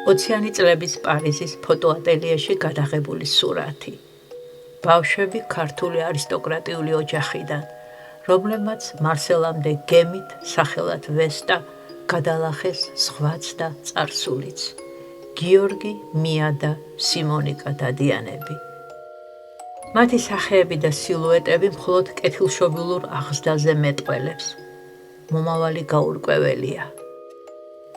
20-იანი წლების პარიზის ფოტოატელიეში გადაღებული სურათი. ბავშვები ქართული არისტოკრატიული ოჯახიდან, რომლებმაც მარსელამდე გემით, სახელად ვესტა, გადალახეს ზღვაც და წარსულიც. გიორგი, მია და სიმონიკა დადიანები. მათი სახეები და სილუეტები მხოლოდ კეთილშობილურ აღზრდაზე მეტყველებს. მომავალი გაურკვეველია.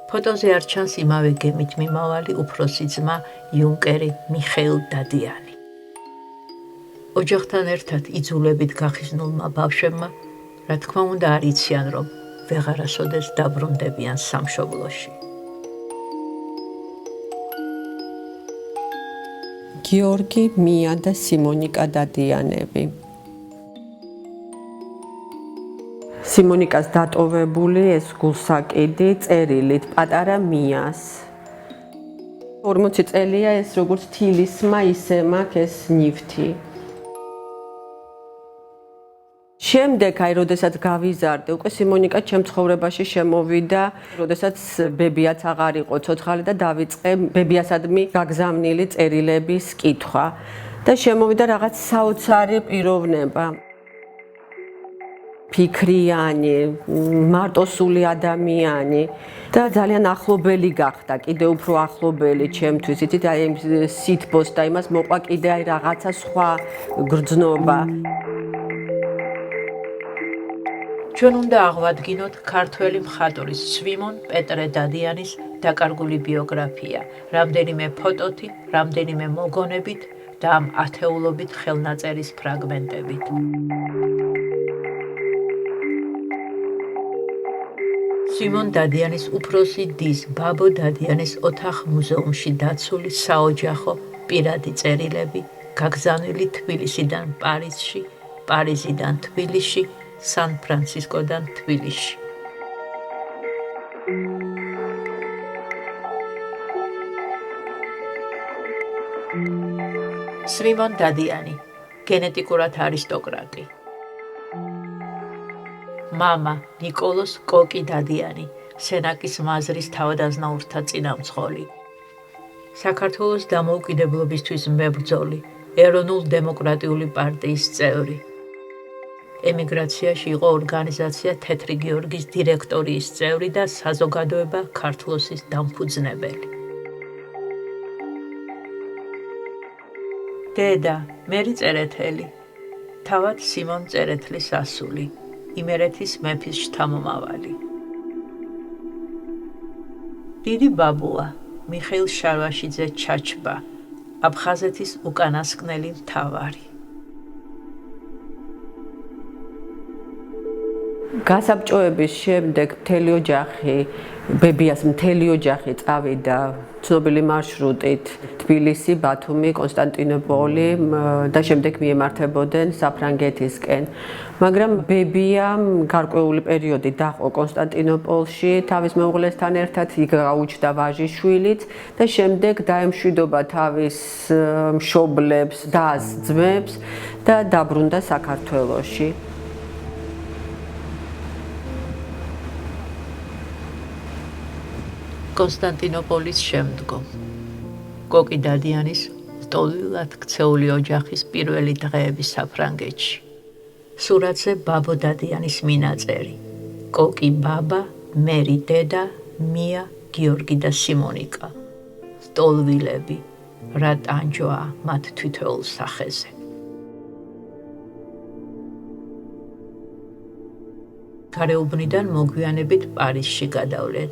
ფოტოზე არ ჩანს იმავე გემით მიმავალი უფროსი ძმა იუნკერი მიხეილ დადიანი. ოჯახთან ერთად იძულებით გახიზნულმა ბავშვებმა, რა თქმა უნდა არ იციან, რომ ვეღარასოდეს დაბრუნდებიან სამშობლოში. გიორგი, მია და სიმონიკა დადიანები. სიმონიკას დატოვებული ეს გულსაკიდი წერილით პატარა მიას. 40 წელია ეს როგორც თილისმა ისე მაქვს ეს ნივთი. შემდეგ როდესაც გავიზარდე, უკვე სიმონიკა ჩემ ცხოვრებაში შემოვიდა, როდესაც ბებიაც აღარ იყო ცოცხალი და დავიწყე ბებიასადმი გაგზავნილი წერილების კითხვა და შემოვიდა რაღაც საოცარი პიროვნება. ფიქრიანი, მარტოსული ადამიანი და ძალიან ახლობელი გახდა, კიდე უფრო ახლობელი ჩემთვის. იცით, აი იმ სითბოს და იმას მოყვა კიდე აი რაღაცა სხვა გრძნობა. ჩვენ უნდა აღვადგინოთ ქართველი მხატვრის სვიმონ პეტრე დადიანის დაკარგული ბიოგრაფია, რამდენიმე ფოტოთი, რამდენიმე მოგონებით და ამ ათეულობით ხელნაწერის ფრაგმენტებით. სვიმონ დადიანის უფროსი დის ბაბო დადიანის ოთახ-მუზეუმში დაცული საოჯახო პირადი წერილები, გაგზავნილი თბილისიდან პარიზში, პარიზიდან თბილისში, სან-ფრანცისკოდან თბილისში. სვიმონ დადიანი, გენეტიკურად არისტოკრატი. მამა ნიკოლოზ კოკი დადიანი, სენაკის მაზრის თავადაზნაურთა წინამძღოლი. საქართველოს დამოუკიდებლობისთვის მებრძოლი, ეროვნულ-დემოკრატიული პარტიის წევრი. ემიგრაციაში იყო ორგანიზაცია თეთრი გიორგის დირექტორიის წევრი და საზოგადოება ქართლოსის დამფუძნებელი. დედა მერი წერეთელი, თავად სიმონ წერეთლის ასული, იმერეთის მეფის შთამომავალი. დიდი ბაბუა მიხეილ შარვაშიძე ჩაჩბა, აფხაზეთის უკანასკნელი მთავარი. გასაბჭოების შემდეგ მთელი ოჯახი, ბებიას მთელი ოჯახი წავიდა ცნობილი მარშრუტით თბილისი, ბათუმი, კონსტანტინოპოლი და შემდეგ მიემართებოდნენ საფრანგეთისკენ. მაგრამ ბებიამ გარკვეული პერიოდი დაჰყო კონსტანტინოპოლში, თავის მეუღლესთან ერთად იქ გაუჩნდა ვაჟიშვილიც და შემდეგ დაემშვიდობა თავის მშობლებს და ძმებს და დაბრუნდა საქართველოში. კონსტანტინოპოლის შემდგომ. კოკი დადიანის ლტოლვილად ქცეული ოჯახის პირველი დღეები საფრანგეთში. სურათზე ბაბო დადიანის მინაწერი. კოკი ბაბა, მერი დედა, მია, გიორგი და სიმონიკა. ლტოლვილები, რა ტანჯვაა მათ თითოეულ სახეზე. გარეუბნიდან მოგვიანებით პარიზში გადავლენ.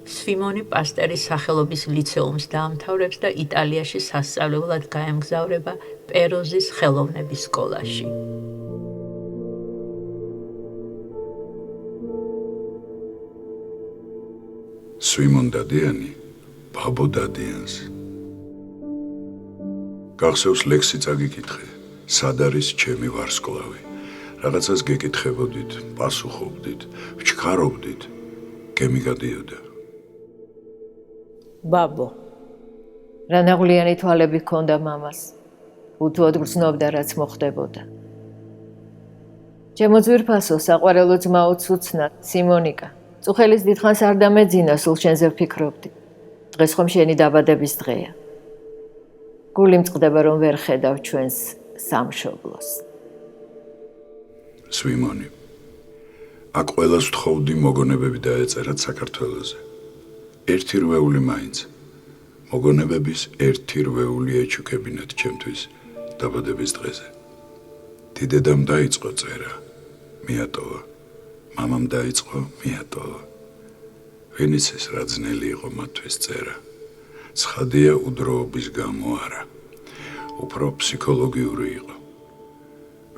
სვიმონი პასტერის სახელობის ლიცეუმს დაამთავრებს და იტალიაში სასწავლებლად გაემგზავრება პეროზის ხელოვნების სკოლაში. სვიმონ დადიანი, ბაბო დადიანს. გახსოვს ლექსი წაგიკითხე, სად არის ჩემი ვარსკვლავი. რაღაცას გეკითხებოდით, პასუხობდით, ვჩქარობდით, გემი გადიოდა. ბაბო, რანაღვლიანი თვალები ჰქონდა მამას, უთუოდ გრძნობდა რაც მოხდებოდა. ჩემო ძვირფასო, საყვარელო ძმაო ცუცნა, სიმონიკა, წუხელის დიდხანს არ დამეძინა, სულ შენზე ვფიქრობდი. დღეს ხომ შენი დაბადების დღეა. გული მწყდება რომ ვერ ხედავ ჩვენს სამშობლოს. სვიმონი. აქ ყველას ვთხოვდი მოგონებები დაეწერათ საქართველოზე. ერთი რვეული მაინც. მოგონებების ერთი რვეული ეჩუქებინათ ჩემთვის დაბადების დღეზე. დიდედამ დაიწყო წერა, მიატოვა. მამამ დაიწყო, მიატოვა. ვინც ეს რა ძნელი იყო მათთვის წერა. ცხადია უდროობის გამო არა. უფრო ფსიქოლოგიური იყო.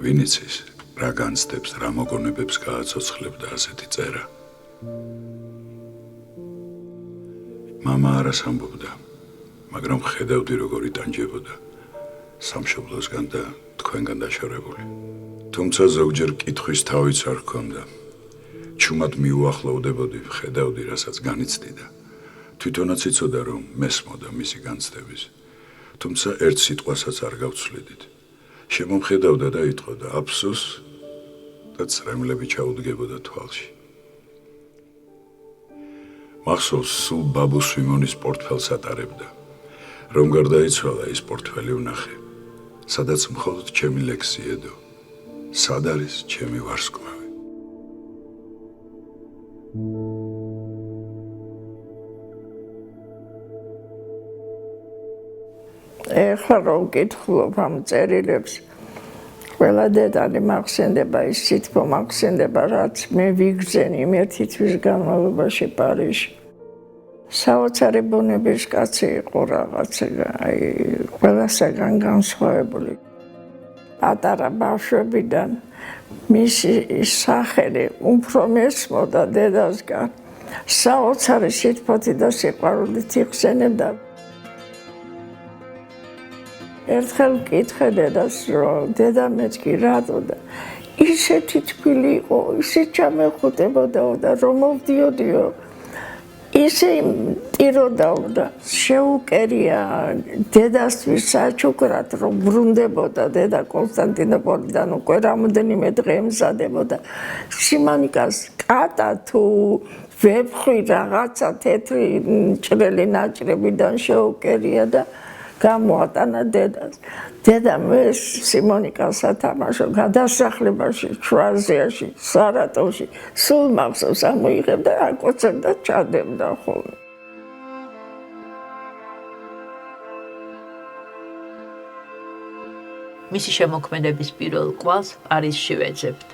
ვინც ეს რა განცდებს, რა მოგონებებს გააცოცხლებდა ასეთი წერა. მამა არას ამბობდა, მაგრამ ხედავდი როგორ იტანჯებოდა სამშობლოსგან და თქვენგან დაშორებული. თუმცა ზოგჯერ კითხვის თავიც არ ჰქონდა. ჩუმად მიუახლოვდებოდი, ხედავდი, რასაც განიცდიდა. თვითონაც იცოდა, რომ მესმოდა მისი განცდების. თუმცა ერთ სიტყვასაც არ გავცვლიდით. შემომხედავდა და იტყოდა აფსოს და წრემლები ჩაუდგებოდა თვალში. მახსოვს, სულ ბაბუ სვიმონის პორტფელს ატარებდა. რომ გარდაიცვალა ის პორტფელი ვნახე, სადაც მხოლოდ ჩემი ლექსი ედო. სად არის ჩემი ვარსკვლავი? ეხლა რომ ვკითხულობ ამ წერილებს, ყველა დეტალი მახსენდება, ის სიტყვა მახსენდება, რაც მე ვიგრძენი ერთი თვის განმავლობაში პარიზში. საოცარი ბუნების კაცი იყო რაღაცა, ყველასაგან განსხვავებული. პატარა ბავშვებიდან მისი სახელი უფრო მესმოდა დედასგან. საოცარი სიტყვით და სიყვარულით იხსენებდა. ერთხელ ვკითხე დედას, რომ დედა მეთქი რატო და ისეთი თბილი იყო, ისე ჩამეხუტებოდაო და რომ მოვდიოდიო, ისე ტიროდაო და შეუკერია დედასთვის საჩუქრად, რომ ბრუნდებოდა დედა კონსტანტინოპოლიდან უკვე რამოდენიმე დღე ემზადებოდა. სიმონიკას კატა თუ ვეფხვი რაღაცა თეთრი ჭრელი ნაჭრებიდან შეუკერია და გამოატანა დედას. დედა მე სიმონიკას ათამაშო გადასახლებაში, შვაზიაში, სარატოვში, სულ მახსოვს ამოიღებდა, აკოცებდა, ჩადებდა ხოლმე. მისი შემოქმედების პირველ კვალს პარიზში ვეძებთ.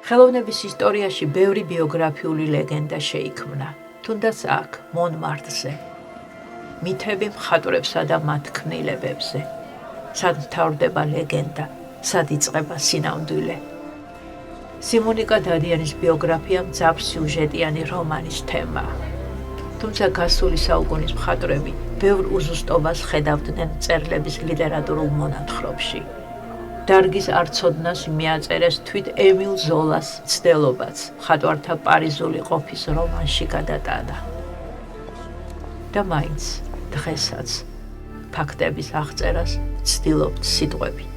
ხელოვნების ისტორიაში ბევრი ბიოგრაფიული ლეგენდა შეიქმნა, თუნდაც აქ, მონმარტზე. მითები მხატვრებსა და მათ ქმნილებებზე. სად მთავრდება ლეგენდა, სად იწყება სინამდვილე. სიმონიკა დადიანის ბიოგრაფია მძაფრ სიუჟეტიანი რომანის თემაა. თუმცა გასული საუკუნის მხატვრები ბევრ უზუსტობას ხედავდნენ წერილების ლიტერატურულ მონათხრობში. დარგის არცოდნას მიაწერეს თვით ემილ ზოლას ცდელობაც მხატვართა პარიზული ყოფის რომანში გადატანა. და მაინც დღესაც ფაქტების აღწერას ცდილობთ სიტყვებით.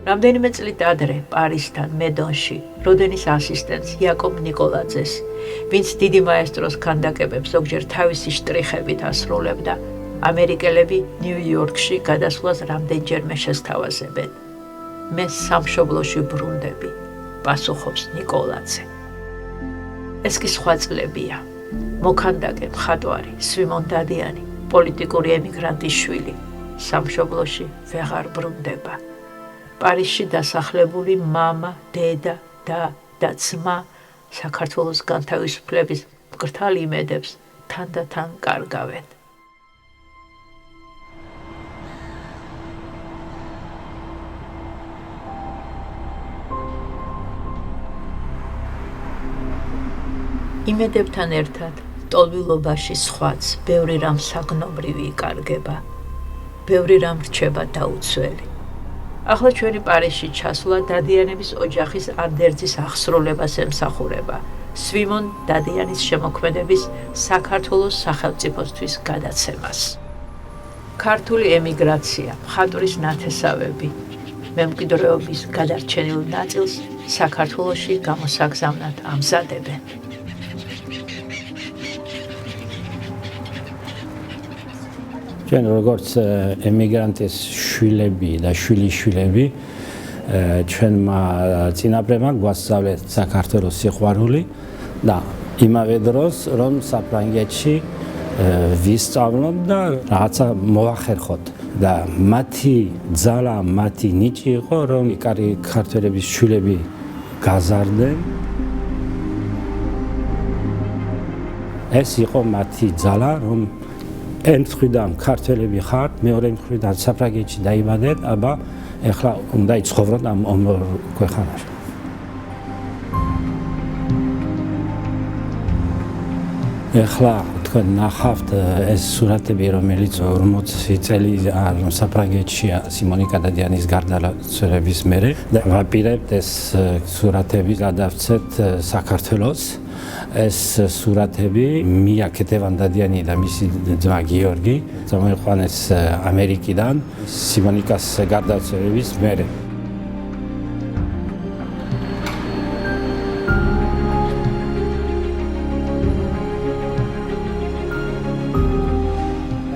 რამდენიმე წლით ადრე პარიზთან მედონში როდენის ასისტენტს იაკობ ნიკოლაძეს, ვინც დიდი მაესტროს ქანდაკებებს ზოგჯერ თავისი შტრიხებით ასრულებდა, ამერიკელები ნიუ-იორკში გადასვლას რამდენჯერმე შესთავაზებენ. მე სამშობლოში ბრუნდები, პასუხობს ნიკოლაძე. ეს კი სხვა წლებია. მოქანდაკე მხატვარი სვიმონ დადიანი, პოლიტიკური ემიგრანტის შვილი, სამშობლოში ვეღარ ბრუნდება. პარიზში დასახლებული მამა, დედა და ძმა საქართველოს განთავისუფლების მკრთალ იმედებს თანდათან კარგავენ. იმედებთან ერთად ტოლვილობაში სხვაც ბევრი რამ საგნობრივი იკარგება, ბევრი რამ რჩება დაუცველი. ახლა ჩვენი პარიზში ჩასვლა დადიანების ოჯახის ანდერძის აღსრულებას ემსახურება, სვიმონ დადიანის შემოქმედების საქართველოს სახელმწიფოსთვის გადაცემას. ქართული ემიგრაცია, მხატვრის ნათესავები, მემკვიდრეობის გადარჩენილ ნაწილს საქართველოში გამოსაგზავნად ამზადებენ. ჩვენ როგორც ემიგრანტის შვილები და შვილიშვილები ჩვენმა წინაპრებმა გვასწავლეს საქართველოს სიყვარული და იმავე დროს რომ საფრანგეთში ვისწავლოთ და რაღაცა მოახერხოთ და მათი ძალა, მათი ნიჭი იყო რომ იკარი ქართველების შვილები გაზარდნენ. ეს იყო მათი ძალა რომ ერთ მხრიდან ქართველები ხართ, მეორე მხრიდან საფრანგეთში დაიბადეთ, აბა ეხლა უნდა იცხოვროთ ამ ორ ქვეყანაში. ეხლა თქვენ ნახავთ ეს სურათები, რომელიც 40 წელი საფრანგეთშია სიმონიკა დადიანის გარდაცვალების მერე და ვაპირებთ ეს სურათები გადავცეთ საქართველოს. ეს სურათები მია ქეთევანდადიანი და მისი ძმა გიორგი წამოიყვანეს ამერიკიდან სიმონიკას გარდაცვალების მერე.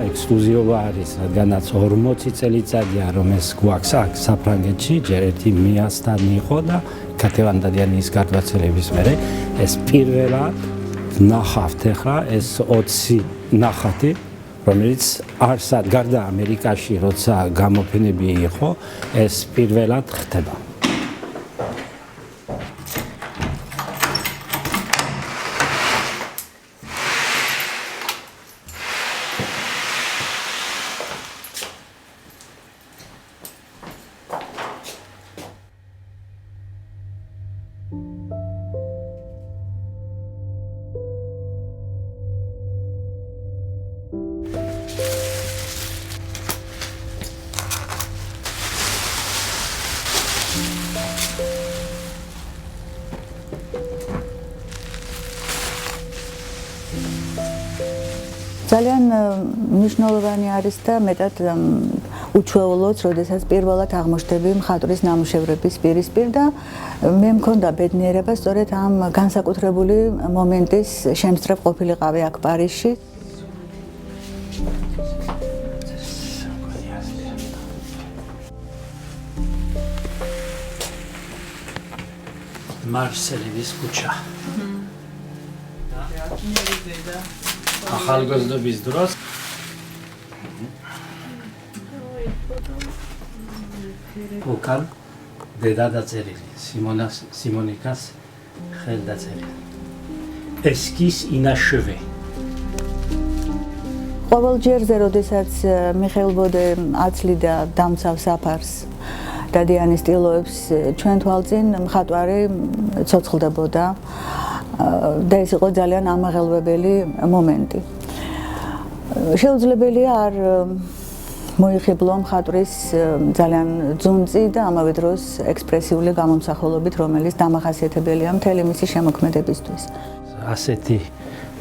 ექსკლუზიობა არის, რადგანაც 40 წელიწადია რომ ეს გვაქვს აქ საფრანგეთში, ჯერ ერთი მიასთან იყო და ქეთევანდადიანის გარდაცვალების მერე ეს პირველად ნახავთ ახლა ეს 20 ნახატი, რომელიც არსად გარდა ამერიკაში როცა გამოფენები იყო, ეს პირველად ხდება. ძალიან მნიშვნელოვანი არის და მეტად უჩვეულოც, როდესაც პირველად აღმოჩნდები მხატვრის ნამუშევრების პირისპირ და მე მქონდა ბედნიერება სწორედ ამ განსაკუთრებული მომენტის შემსწრებ ყოფილიყავი აქ პარიზში. მარსელივის ქუჩა. ახალგაზრდობის დროს უკან დედა დაწერილი სიმონიკას ხელდაწერილი ესკის ინაშევე. ყოველ ჯერზე, როდესაც მიხეილ ბოდე აცლიდა დამცავ საფარს დადიანის სტილოებს ჩვენ თვალწინ მხატვარი ცოცხლდებოდა და ეს იყო ძალიან ამაღელვებელი მომენტი. შეუძლებელია არ მოიხიბლო მხატვრის ძალიან ძუნწი და ამავე დროს ექსპრესიული გამომსახველობით, რომელიც დამახასიათებელია მთელი მისი შემოქმედებისთვის. ასეთი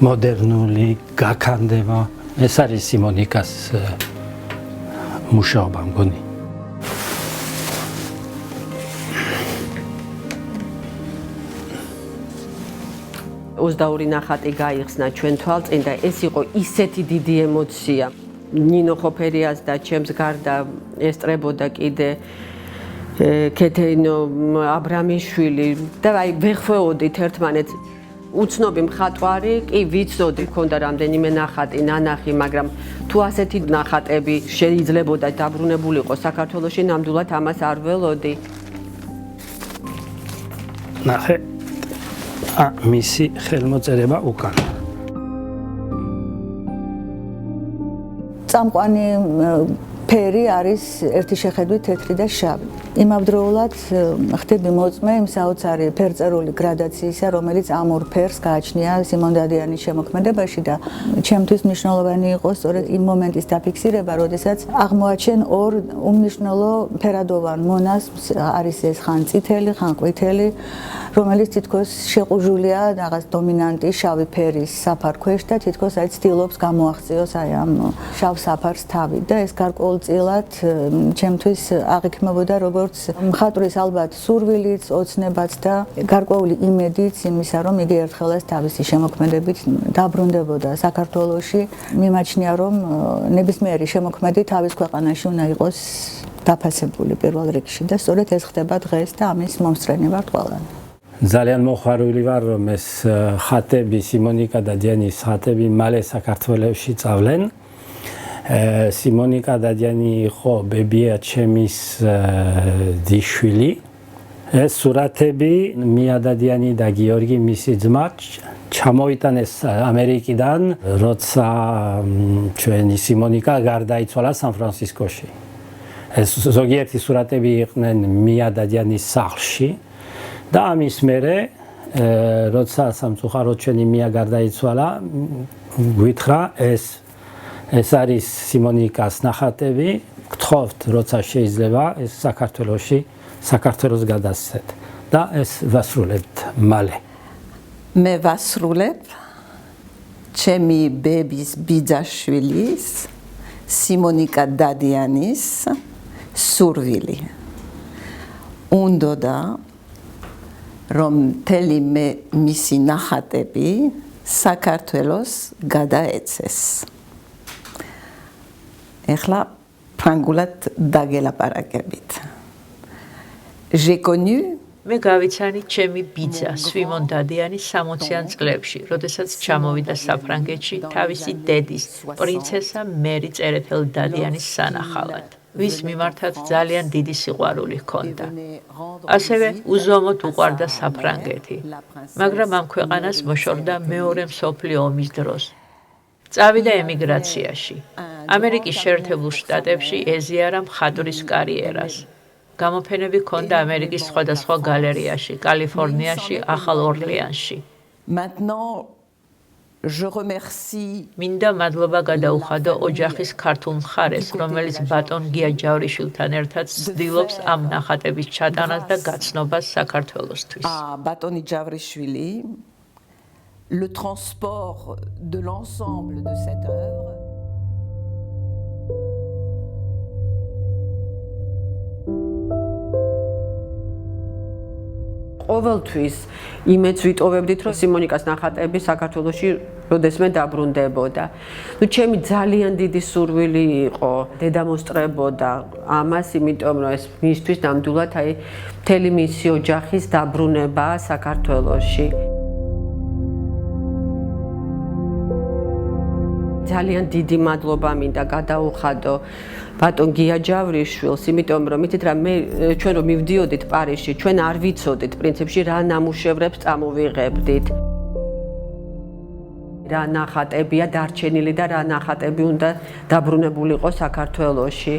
მოდერნული გაქანდება, ეს არის სიმონიკას მუშაობა მგონი. 22 ნახატი გაიხსნა ჩვენ თვალწინ და ეს იყო ისეთი დიდი ემოცია. ნინო ხოფერიას და ჩემს გარდა ესწრებოდა კიდე ქეთენო აბრამიშვილი და აი ვეხვეოდით ერთმანეთს. უცნობი მხატვარი კი ვიცოდი, ქონდა რამდენიმე ნახატი, ნანახი, მაგრამ თუ ასეთი ნახატები შეიძლებოდა დაბრუნებულიყო საქართველოში, ნამდვილად ამას არ ველოდი. ნახე მისი ხელმოწერება უკან. წამყვანი ფერი არის ერთი შეხედვით თეთრი და შავი. იმავდროულად ხდები მოწმე იმ საოცარი ფერწერული გრადაციისა, რომელიც ამ ორ ფერს გააჩნია სიმონ დადიანის შემოქმედებაში და ჩემთვის მნიშვნელოვანი იყო სწორედ იმ მომენტის დაფიქსირება, როდესაც აღმოაჩენ ორ უმნიშვნელო ფერადოვან მონას, არის ეს ხან წითელი, ხან ყვითელი, რომელიც თითქოს შეყუჟულია რაღაც დომინანტი შავი ფერის საფარ ქვეშ და თითქოს აი ცდილობს გამოაღწიოს აი ამ შავ საფარს თავი და ეს გარკვეულ ყოველწილად ჩემთვის აღიქმებოდა როგორც მხატვრის ალბათ სურვილიც, ოცნებაც და გარკვეული იმედიც იმისა, რომ იგი ერთხელაც თავისი შემოქმედებით დაბრუნდებოდა საქართველოში. მიმაჩნია, რომ ნებისმიერი შემოქმედი თავის ქვეყანაში უნდა იყოს დაფასებული პირველ რიგში და სწორედ ეს ხდება დღეს და ამის მომსწრენი ვართ ყველანი. ძალიან მოხარული ვარ, რომ ეს ხატები, სიმონიკა დადიანის ხატები მალე საქართველოში წავლენ. სიმონიკა დადიანი იყო ბებია ჩემის დიშვილი. ეს სურათები მია დადიანი და გიორგი მისი ძმა ჩამოიტანეს ამერიკიდან, როცა ჩვენი სიმონიკა გარდაიცვალა სან-ფრანცისკოში. ეს ზოგიერთი სურათები იყვნენ მია დადიანის სახლში. და ამის მერე, როცა სამწუხაროდ ჩვენი მია გარდაიცვალა, გვითხრა ეს არის სიმონიკას ნახატები, გთხოვთ, როცა შეიძლება ეს საქართველოს გადასცეთ და ეს ვასრულებთ მალე. მე ვასრულებ ჩემი ბების ბიძაშვილის სიმონიკა დადიანის სურვილი. უნდოდა რომ მთელი მისი ნახატები საქართველოს გადაეცეს. ეხლა ფრანგულად დაგელაპარაკებით. J'ai connu მე გავიცანი ჩემი ბიძა სვიმონ დადიანი 60-იან წლებში, როდესაც ჩამოვიდა საფრანგეთში თავისი დედის, პრინცესა მერი წერეთელ დადიანის სანახავად, ვის მიმართაც ძალიან დიდი სიყვარული ჰქონდა. ასევე უზომოდ უყვარდა საფრანგეთი, მაგრამ ამ ქვეყანას მოშორდა მეორე მსოფლიო ომის დროს. წავიდა ემიგრაციაში. ამერიკის შეერთებულ შტატებში ეზიარა მხატვრის კარიერას. გამოფენები ჰქონდა ამერიკის სხვადასხვა გალერეაში, კალიფორნიაში, ახალ ორლეანში. Maintenant je remercie მინდა მადლობა გადაუხადო ოჯახის ქართულ მხარეს, რომელიც ბატონ გია ჯავრიშვილთან ერთად ცდილობს ამ ნახატების ჩატანას და გაცნობას საქართველოსთვის. à Batoni Javrishvili le transport de l'ensemble de cette œuvre. ყოველთვის იმედს ვიტოვებდით, რომ სიმონიკას ნახატები საქართველოში როდესმე დაბრუნდებოდა. ჩემი ძალიან დიდი სურვილი იყო დედამოსტრებოდა ამას, იმიტომ რომ ეს მისთვის ნამდვილად მთელი მისი ოჯახის დაბრუნება საქართველოში. ძალიან დიდი მადლობა მინდა გადაუხადო ბატონ გია ჯავრიშვილს, იმიტომ რომ იცით რა, ჩვენ რომ მივდიოდით პარიზში, ჩვენ არ ვიცოდით პრინციპში რა ნამუშევრებს წამოვიღებდით. რა ნახატებია დარჩენილი და რა ნახატები უნდა დაბრუნებულიყო საქართველოში.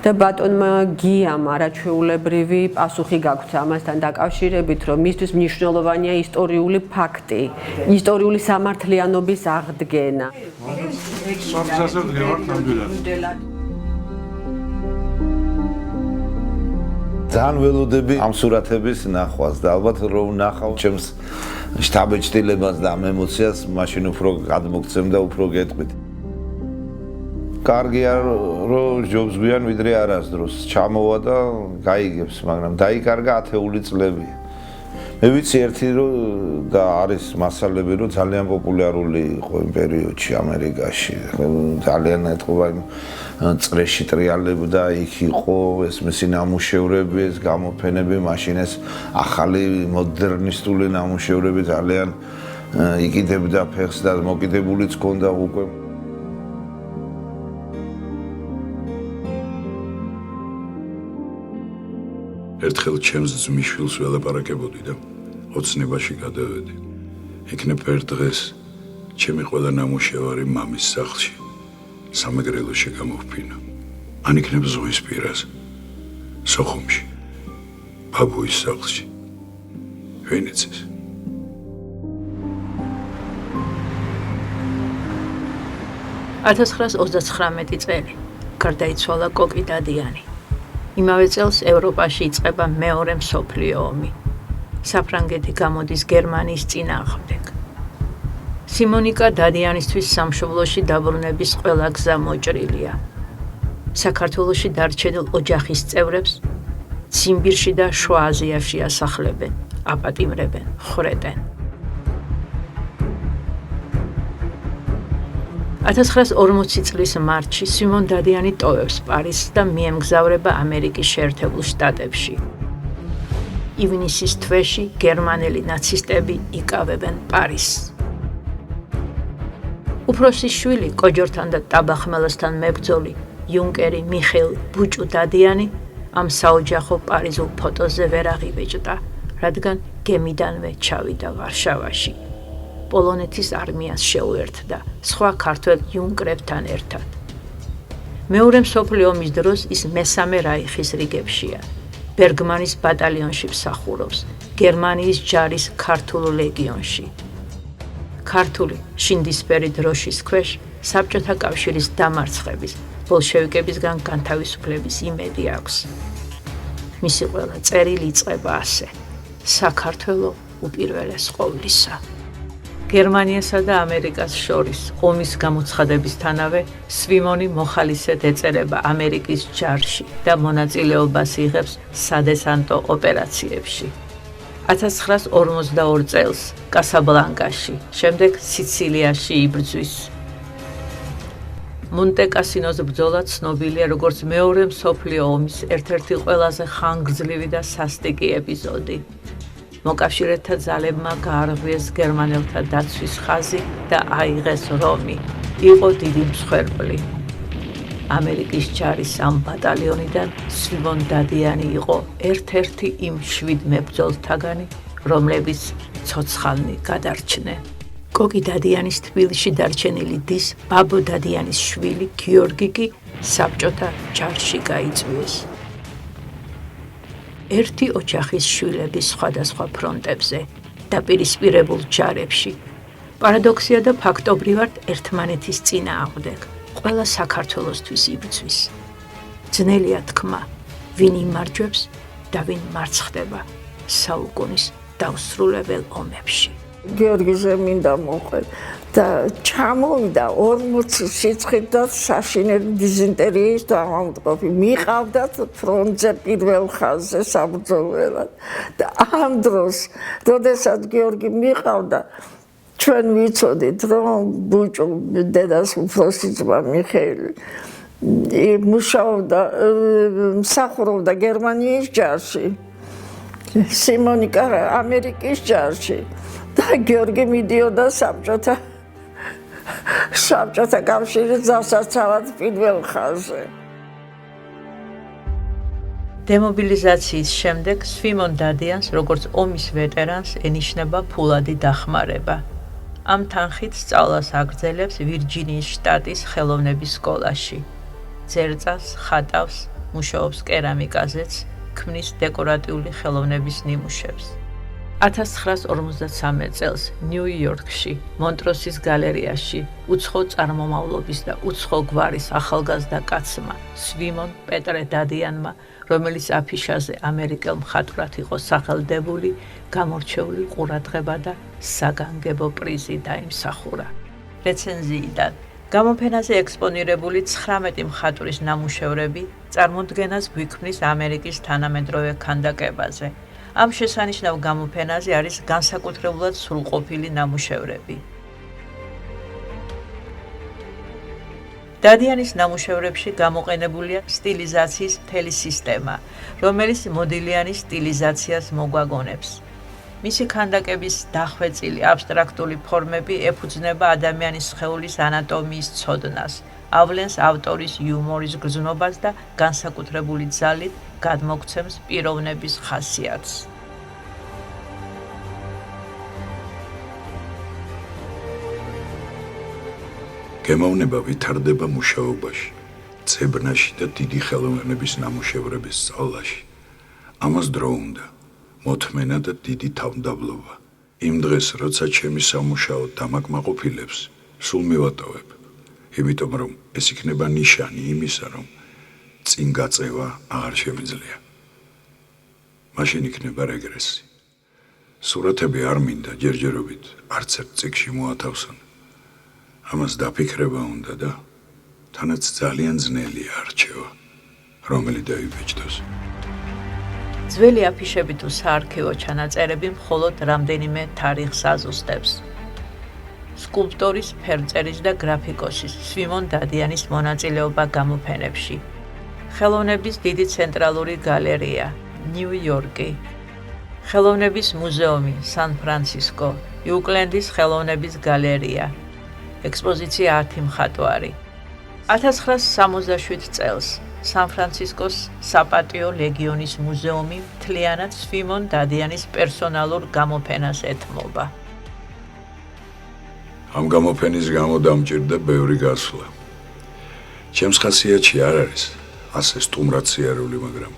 და ბატონმა გიამ არაჩვეულებრივი პასუხი გაგვცა ამასთან დაკავშირებით, რომ მისთვის მნიშვნელოვანია ისტორიული ფაქტი, ისტორიული სამართლიანობის აღდგენა. ძალიან ველოდები ამ სურათების ნახვას და ალბათ რომ ვნახავ ჩემს შთაბეჭდილებას და ამ ემოციას, მაშინ უფრო გადმოგცემ და უფრო გეტყვით. კარგია რომ ჯობს გვიან ვიდრე არასდროს ჩამოვა და გაიგებს, მაგრამ დაიკარგა ათეული წლები. მე ვიცი ერთი რომ და არის მასალები რომ ძალიან პოპულარული იყო იმ პერიოდში ამერიკაში. ძალიან ეთყობა იმ წრეში ტრიალებდა, იქ იყო ეს მისი ნამუშევრები, ეს გამოფენები, მაშინ ეს ახალი მოდერნისტული ნამუშევრები ძალიან იკიდებდა ფეხს და მოკიდებულიც ჰქონდა უკვე. ერთხელ ჩემს ძმისშვილს ველაპარაკებოდი და ოცნებაში გადავედი. იქნებ ერთ დღეს ჩემი ყველა ნამუშევარი მამის სახლში, სამეგრელოში გამოვფინა. ან იქნებ ზღვის პირას, სოხუმში, ბაბუის სახლში. ვინ იცის? –1939 წელი გარდაიცვალა კოკი დადიანი. იმავე წელს ევროპაში იწყება მეორე მსოფლიო ომი. საფრანგეთი გამოდის გერმანიის წინააღმდეგ. სიმონიკა დადიანისთვის სამშობლოში დაბრუნების ყველა გზა მოჭრილია. საქართველოში დარჩენილ ოჯახის წევრებს ციმბირში და შუა აზიაში ასახლებენ, აპატიმრებენ, ხრედენ. 1940 წლის მარტში სვიმონ დადიანი ტოვებს პარიზს და მიემგზავრება ამერიკის შეერთებულ შტატებში. ივნისის თვეში გერმანელი ნაცისტები იკავებენ პარიზს. უფროსი შვილი კოჯორთან და ტაბახმელასთან მებრძოლი იუნკერი მიხეილ ბუჭუ დადიანი ამ საოჯახო პარიზულ ფოტოზე ვერ აღიბეჭდა, რადგან გემიდანვე ჩავიდა ვარშავაში. პოლონეთის არმიას შეუერთდა სხვა ქართველ იუნკრებთან ერთად. მეორე მსოფლიო ომის დროს ის მესამე რაიხის რიგებშია. ბერგმანის ბატალიონში მსახურობს, გერმანიის ჯარის ქართულ ლეგიონში. ქართული შინდისფერი დროშის ქვეშ საბჭოთა კავშირის დამარცხების, ბოლშევიკებისგან განთავისუფლების იმედი აქვს. მისი ყველა წერილი იწყება ასე: საქართველო უპირველეს ყოვლისა. გერმანიასა და ამერიკას შორის ომის გამოცხადებისთანავე სვიმონი მოხალისედ ეწერება ამერიკის ჯარში და მონაწილეობას იღებს სადესანტო ოპერაციებში. 1942 წელს კასაბლანკაში, შემდეგ სიცილიაში იბრძვის. მონტე-კასინოს ბრძოლა ცნობილია როგორც მეორე მსოფლიო ომის ერთ-ერთი ყველაზე ხანგრძლივი და სასტიკი ეპიზოდი. მოკავშირეთა ძალებმა გაარღვიეს გერმანელთა დაცვის ხაზი და აიღეს რომი. იყო დიდი მსხვერპლი. ამერიკის ჯარის ამ ბატალიონიდან სვიმონ დადიანი იყო ერთ-ერთი იმ 7 მებრძოლთაგანი, რომლებიც ცოცხალნი გადარჩნენ. კოკი დადიანის თბილისში დარჩენილი დის, ბაბო დადიანის შვილი გიორგი კი საბჭოთა ჯარში გაიწვიეს. ერთი ოჯახის შვილები სხვადასხვა ფრონტებზე, დაპირისპირებულ ჯარებში. პარადოქსია და ფაქტობრივად ერთმანეთის წინააღმდეგ. ყველა საქართველოსთვის იბრძვის. ძნელია თქმა, ვინ იმარჯვებს და ვინ მარცხდება საუკუნის დაუსრულებელ ომებში. გიორგიზე მინდა მოყვე და ჩამოვიდა 40 სიცხით და საშინელი დიზენტერიის დამამტყოფი. მიყავდათ ფრონტზე პირველ ხაზზე საბრძოლველად და ამ დროს, როდესაც გიორგი მიყავდა, ჩვენ ვიცოდით, რომ ბუჭუ დედას უფროსი ძმა მიხეილი მუშაობდა, მსახურობდა გერმანიის ჯარში, სიმონიკა ამერიკის ჯარში. და გიორგი მიდიოდა საბჭოთა კავშირის დასაცავად პირველ ხაზზე. დემობილიზაციის შემდეგ სვიმონ დადიანს როგორც ომის ვეტერანს ენიშნება ფულადი დახმარება. ამ თანხით სწავლას აგრძელებს ვირჯინიის შტატის ხელოვნების სკოლაში. ძერწას, ხატავს, მუშაობს კერამიკაზეც, ქმნის დეკორატიული ხელოვნების ნიმუშებს. 1953 წელს ნიუ-იორკში, მონტროსის გალერეაში, უცხო წარმომავლობის და უცხო გვარის ახალგაზრდა კაცმა, სვიმონ პეტრე დადიანმა, რომელიც აფიშაზე ამერიკელ მხატვრად იყო სახელდებული, გამორჩეული ყურადღება და საგანგებო პრიზი დაიმსახურა. რეცენზიიდან გამოფენაზე ექსპონირებული 19 მხატვრის ნამუშევრები წარმოდგენას გვიქმნის ამერიკის თანამედროვე ქანდაკებაზე. ამ შესანიშნავ გამოფენაზე არის განსაკუთრებულად სრულყოფილი ნამუშევრები. დადიანის ნამუშევრებში გამოყენებულია სტილიზაციის მთელი სისტემა, რომელიც მოდილიანი სტილიზაციას მოგვაგონებს. მისი ქანდაკების დახვეწილი აბსტრაქტული ფორმები ეფუძნება ადამიანის სხეულის ანატომიის ცოდნას, ავლენს ავტორის იუმორის გრძნობას და განსაკუთრებული ძალით გადმოგვცემს პიროვნების ხასიათს. გემოვნება ვითარდება მუშაობაში, წებნაში და დიდი ხელოვნების ნამუშევრების სწავლაში. ამას დრო უნდა, მოთმენა და დიდი თავმდაბლობა. იმ დღეს, როცა ჩემი სამუშაო დამაკმაყოფილებს, სულ მივატოვებ. იმიტომ რომ ეს იქნება ნიშანი იმისა, რომ წინ გაწევა აღარ შემიძლია. მაშინ იქნება რეგრესი. სურათები არ მინდა ჯერჯერობით არც ერთ წიგნში მოათავსონ. ამას დაფიქრება უნდა და თანაც ძალიან ძნელია არჩევა, რომელი დაიბეჭდოს. ძველი აფიშები თუ საარქივო ჩანაწერები მხოლოდ რამდენიმე თარიღს აზუსტებს. სკულპტორის, ფერმწერის და გრაფიკოსის სვიმონ დადიანის მონაწილეობა გამოფენებში. ხელოვნების დიდი ცენტრალური გალერეა, ნიუ-იორკი. ხელოვნების მუზეუმი, სან-ფრანცისკო, იუკლენდის ხელოვნების გალერეა. ექსპოზიცია 10 მხატვარი. 1967 წელს სან-ფრანცისკოს საპატიო ლეგიონის მუზეუმი მთლიანად სვიმონ დადიანის პერსონალურ გამოფენას ეთმობა. ამ გამოფენის გამო დამჭირდა ბევრი გასვლა. ჩემს ხასიათში არ არის ასე სტუმრად სიარული, მაგრამ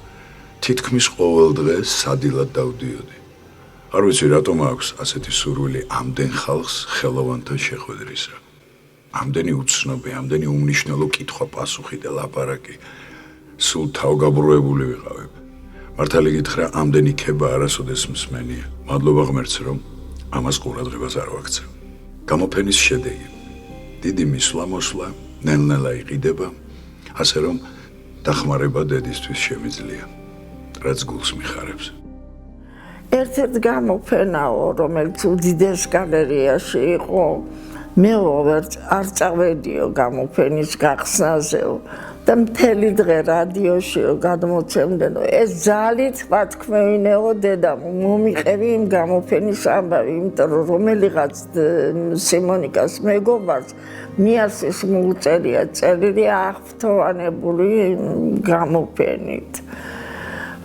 თითქმის ყოველ დღე სადილად დავდიოდი. არ ვიცი რატომ აქვს ასეთი სურვილი ამდენ ხალხს ხელოვანთა შეხვედრისა. ამდენი უცნობი, ამდენი უმნიშვნელო კითხვა-პასუხი და ლაპარაკი. სულ თავგაბრუებული ვიყავებ. მართალი გითხრა, ამდენი ქება არასოდეს მსმენია. მადლობა ღმერთს, რომ ამას ყურადღებას არ ვაქცევ. გამოფენის შედეგი. დიდი მისვლა-მოსვლა, ნელ-ნელა იყიდება, ასე რომ დახმარება დედისთვის შემიძლია, რაც გულს მიხარებს. ერთ-ერთ გამოფენაო, რომელიც უდიდეს გალერეაში იყო, მე არ წავედიო გამოფენის გახსნაზეო და მთელი დღე რადიოშიო გადმოცემდენო. ეს ძალით ვათქმევინეო დედამ, მომიყევი იმ გამოფენის ამბავი, იმიტომ რომ რომელიღაც სიმონიკას მეგობარს მიასის მოუწერია წერილი აღფრთოვანებული გამოფენით.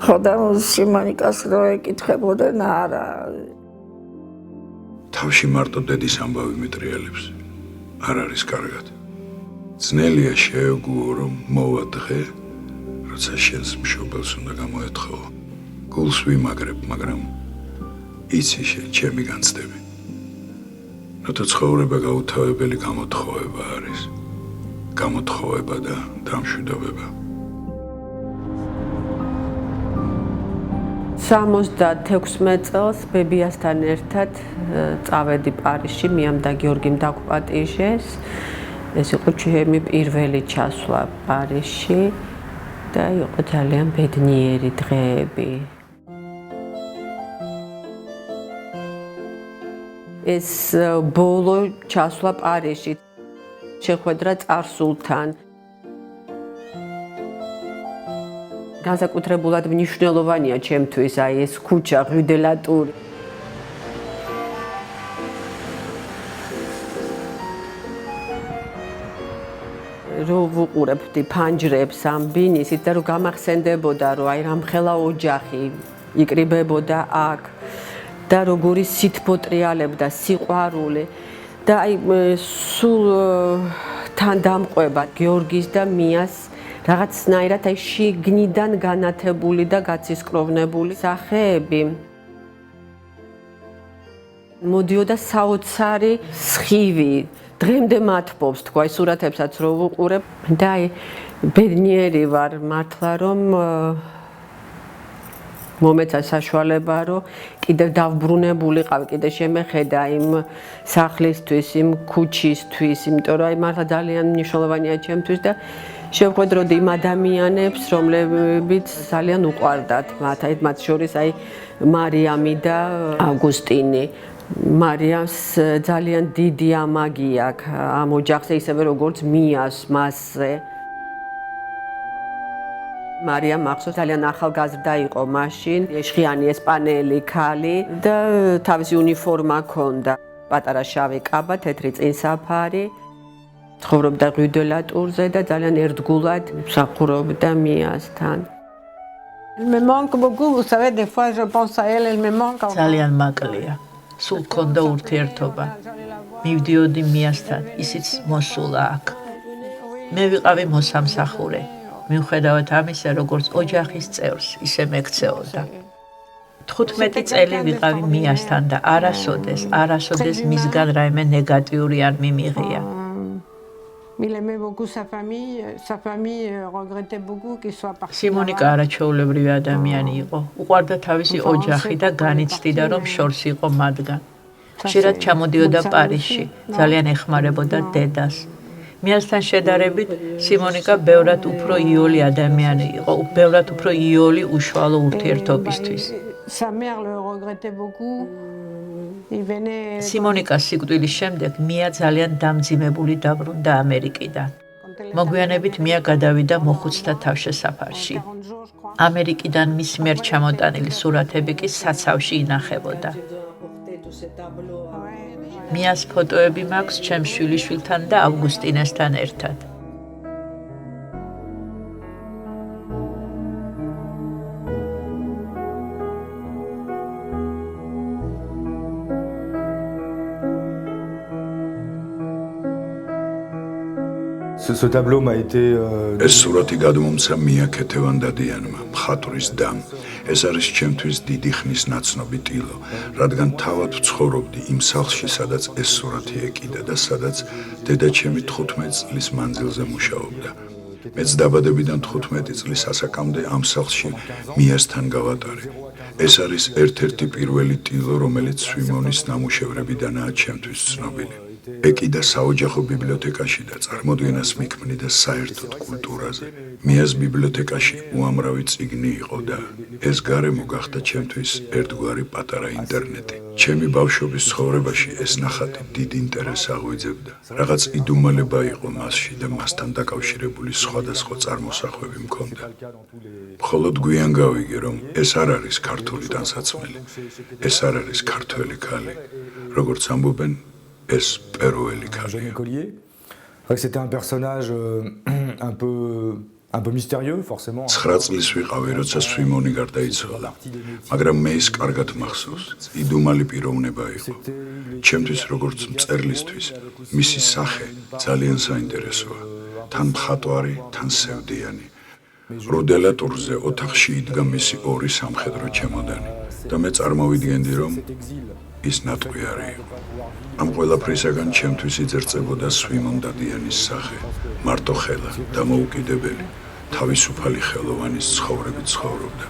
ხო და სიმონიკას რო ეკითხებოდნენ არა. თავში მარტო დედის ამბავი მეტრიალებს. არ არის კარგად. ძნელია შეეგუო, რომ მოვა დღე, როცა შენს მშობელს უნდა გამოეთხოვო. გულს ვიმაგრებ, მაგრამ იცი შენ ჩემი განცდები. როცა ცხოვრება გაუთავებელი გამოთხოვება არის. გამოთხოვება და დამშვიდობება. 76 წელს ბებიასთან ერთად წავედი პარიზში, მიამ და გიორგიმ დაგვპატიჟეს. ეს იყო ჩემი პირველი ჩასვლა პარიზში და იყო ძალიან ბედნიერი დღეები. ეს ბოლო ჩასვლა პარიზში შეხვედრა წარსულთან. განსაკუთრებულად მნიშვნელოვანია ჩემთვის აი ეს ქუჩა Rue de la Tour. რო ვუყურებდი ფანჯრებს ამ ბინისით და რო გამახსენდებოდა რომ აი რამხელა ოჯახი იკრიბებოდა აქ და როგორი სითბოტრიალებდა სიყვარული და აი სულ თან დამყვება გიორგის და მიას რაღაცნაირად აი შიგნიდან განათებული და გაცისკროვნებული სახეები. მოდიოდა საოცარი სხივი. დღემდე მათბობს თქვა, აი სურათებსაც რო ვუყურებ და აი ბედნიერი ვარ მართლა რომ მომეცა საშუალება რომ კიდევ დავბრუნებულიყავი, კიდე შემეხედა იმ სახლისთვის, იმ ქუჩისთვის, იმიტომ რომ აი მართლა ძალიან მნიშვნელოვანია ჩემთვის და შევხვედროდი იმ ადამიანებს, რომლებიც ძალიან უყვარდათ მათ შორის აი მარიამი და ავგუსტინი. მარიამს ძალიან დიდი ამაგი აქვს ამ ოჯახზე, ისევე როგორც მიას მასზე. მარიამ მახსოვს ძალიან ახალგაზრდა იყო მაშინ, ეშხიანი ესპანელი ქალი და თავისი უნიფორმა ჰქონდა, პატარა შავი კაბა, თეთრი წინსაფარი. ცხოვრობდა Rue de la Tour-ზე და ძალიან ერთგულად მსახურობდა მიასთან. Me manque beaucoup, vous savez, des fois je pense à elle, elle me manque. ძალიან მაკლია. სულ ქონდა ურთიერთობა. მივდიოდი მიასთან, ისიც მოსულა აქ. მე ვიყავი მოსამსახურე. მიუხედავად ამისა, როგორც ოჯახის წევრს, ისე მეკცეოდა. 15 წელი ვიყავი მიასთან და არასოდეს მისგან რაიმე ნეგატიური არ მიმიღია. Il aimait beaucoup sa famille regrettait beaucoup qu'il soit parti. სიმონიკა არაჩვეულებრივი ადამიანი იყო. უყვარდა თავისი ოჯახი და განიცდიდა, რომ შორს იყო მათგან. ხშირად ჩამოდიოდა პარიზში, ძალიან ეხმარებოდა დედას. მიასთან შედარებით სიმონიკა ბევრად უფრო იოლი ადამიანი იყო, ბევრად უფრო იოლი უშუალო ურთიერთობისთვის. Sa mère le regrettait beaucoup. Il venait სიმონიკას სიკვდილის შემდეგ მია ძალიან დამძიმებული დაბრუნდა ამერიკიდან. მოგვიანებით მია გადავიდა მოხუცთა თავშესაფარში. ამერიკიდან მის მიერ ჩამოტანილი სურათები კი საცავში ინახებოდა. მიას ფოტოები მაქვს ჩემს შვილიშვილთან და ავგუსტინესთან ერთად. Ce tableau m'a été ეს სურათი გადმომცა მია ქეთევანდადიანმა, მხატვრის დამ. ეს არის ჩემთვის დიდი ხნის ნაცნობი ტილო, რადგან თავად ვცხოვრობდი იმ სახლში, სადაც ეს სურათი ეკიდა და სადაც დედაჩემი 15 წლის მანძილზე მუშაობდა. მეც დაბადებიდან 15 წლის ასაკამდე ამ სახლში მიასთან გავატარე. ეს არის ერთ-ერთი პირველი ტილო, რომელიც სვიმონის ნამუშევრებიდანაა ჩემთვის ცნობილი. ეკიდა საოჯახო ბიბლიოთეკაში და წარმოდგენას მიქმნიდა საერთოდ კულტურაზე. მიას ბიბლიოთეკაში უამრავი წიგნი იყო და ეს გარემო გახდა ჩემთვის ერთგვარი პატარა ინტერნეტი. ჩემი ბავშვობის ცხოვრებაში ეს ნახატი დიდ ინტერესს აღვიძებდა. რაღაც იდუმალება იყო მასში და მასთან დაკავშირებული სხვადასხვა წარმოსახვები მქონდა. მხოლოდ გვიან გავიგე, რომ ეს არ არის ქართული ტანსაცმელი, ეს არ არის ქართველი ქალი, როგორც ამბობენ, ეს პერუელი ქალია. C'était un personnage un peu mystérieux forcément. 9 წლის ვიყავი, როცა სვიმონი გარდაიცვალა, მაგრამ მე ის კარგად მახსოვს. იდუმალი პიროვნება იყო. ჩემთვის როგორც მწერლისთვის, მისი სახე ძალიან საინტერესოა. თან მხატვარი, თან სევდიანი. როდელა ტურზე ოთახში იდგა მისი ორი სამხედრო ჩემოდანი და მე წარმოვიდგენდი, რომ ის ნატყვიარი იყო. ამ ყველაფრისაგან ჩემთვის იძერწებოდა სვიმონ დადიანის სახე, მარტოხელა, დამოუკიდებელი, თავისუფალი ხელოვანის ცხოვრებით ცხოვრობდა.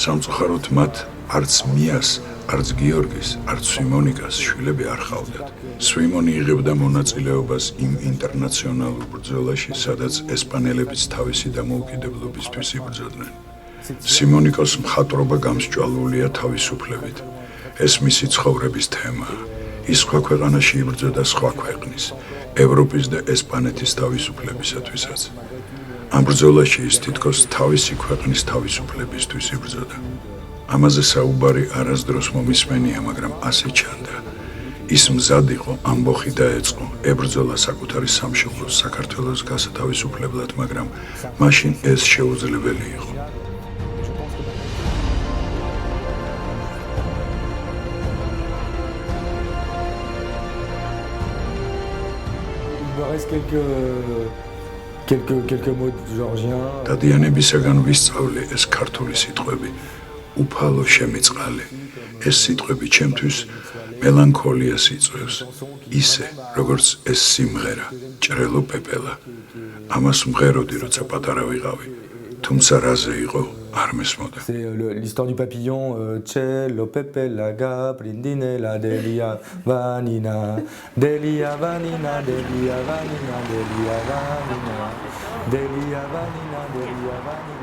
სამწუხაროდ მათ არც მიას, არც გიორგის, არც სვიმონიკას შვილები არ ჰყავდათ. სვიმონი იღებდა მონაწილეობას იმ ინტერნაციონალურ ბრძოლაში, სადაც ესპანელებიც თავისი დამოუკიდებლობისთვის იბრძოდნენ. სიმონიკოს მხატვრობა გამსჭვალულია თავისუფლებით. ეს მისი ცხოვრების თემაა. ის სხვა ქვეყანაში იბრძოდა სხვა ქვეყნის, ევროპის და ესპანეთის თავისუფლებისათვისაც. ამ ბრძოლაში ის თითქოს თავისი ქვეყნის თავისუფლებისთვის იბრძოდა. ამაზე საუბარი არასდროს მომისმენია, მაგრამ ასე ჩანდა. ის მზად იყო ამბოხი დაეწყო, ებრძოლა საკუთარი სამშობლოს საქართველოს გასათავისუფლებლად, მაგრამ მაშინ ეს შეუძლებელი იყო. quelques mots georgiens. დადიანებისაგან ვისწავლე ეს ქართული სიტყვები, უფალო შემიწყალე. ეს სიტყვები ჩემთვის მელანქოლიას იწვევს, ისე როგორც ეს სიმღერა, ჭრელო პეპელა. ამას მღეროდი, როცა პატარა ვიყავი, თუმცა რაზე იყო, არ მესმოდა. C'est l'histoire du papillon, cello pepe la gabrindine la delia vanina, delia vanina, delia vanina, delia vanina, delia vanina, delia vanina.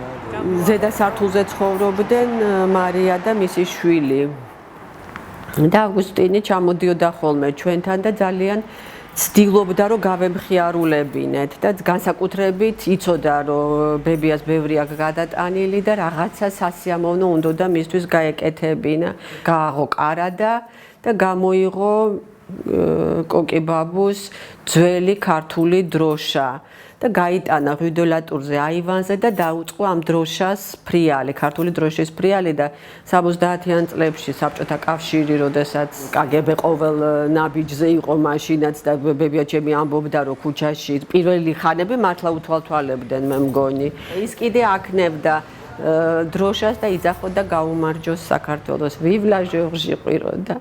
ზედა სართულზე ცხოვრობდნენ მარია და მისი შვილი. და ავგუსტინე ჩამოდიოდა ხოლმე ჩვენთან და ძალიან ცდილობდა რომ გავემხიარულებინეთ და განსაკუთრებით იცოდა რომ ბებიას ბევრი აქვს გადატანილი და რაღაცა სასიამოვნო უნდა მისთვის გაეკეთებინა. გააღო კარადა და გამოიღო კოკიბაბუს ძველი ქართული დროშა და გაიტანა ღვიდოლატურზე აივანზე და დაუწყო ამ დროშას ფრიალი, ქართული დროშის ფრიალი და 70-იან წლებში საბჭოთა კავშირი, როდესაც კგბ ყოველ ნაბიჯზე იყო მაშინაც და ბებია ჩემი ამბობდა რომ ქუჩაში პირველი ხანები მართლა უთვალთვალებდნენ მე მგონი. ის კიდე აქნევდა დროშას და იძახოდა გაუმარჯოს საქართველოს. ვივლა ჟორჟი ყვიროდა.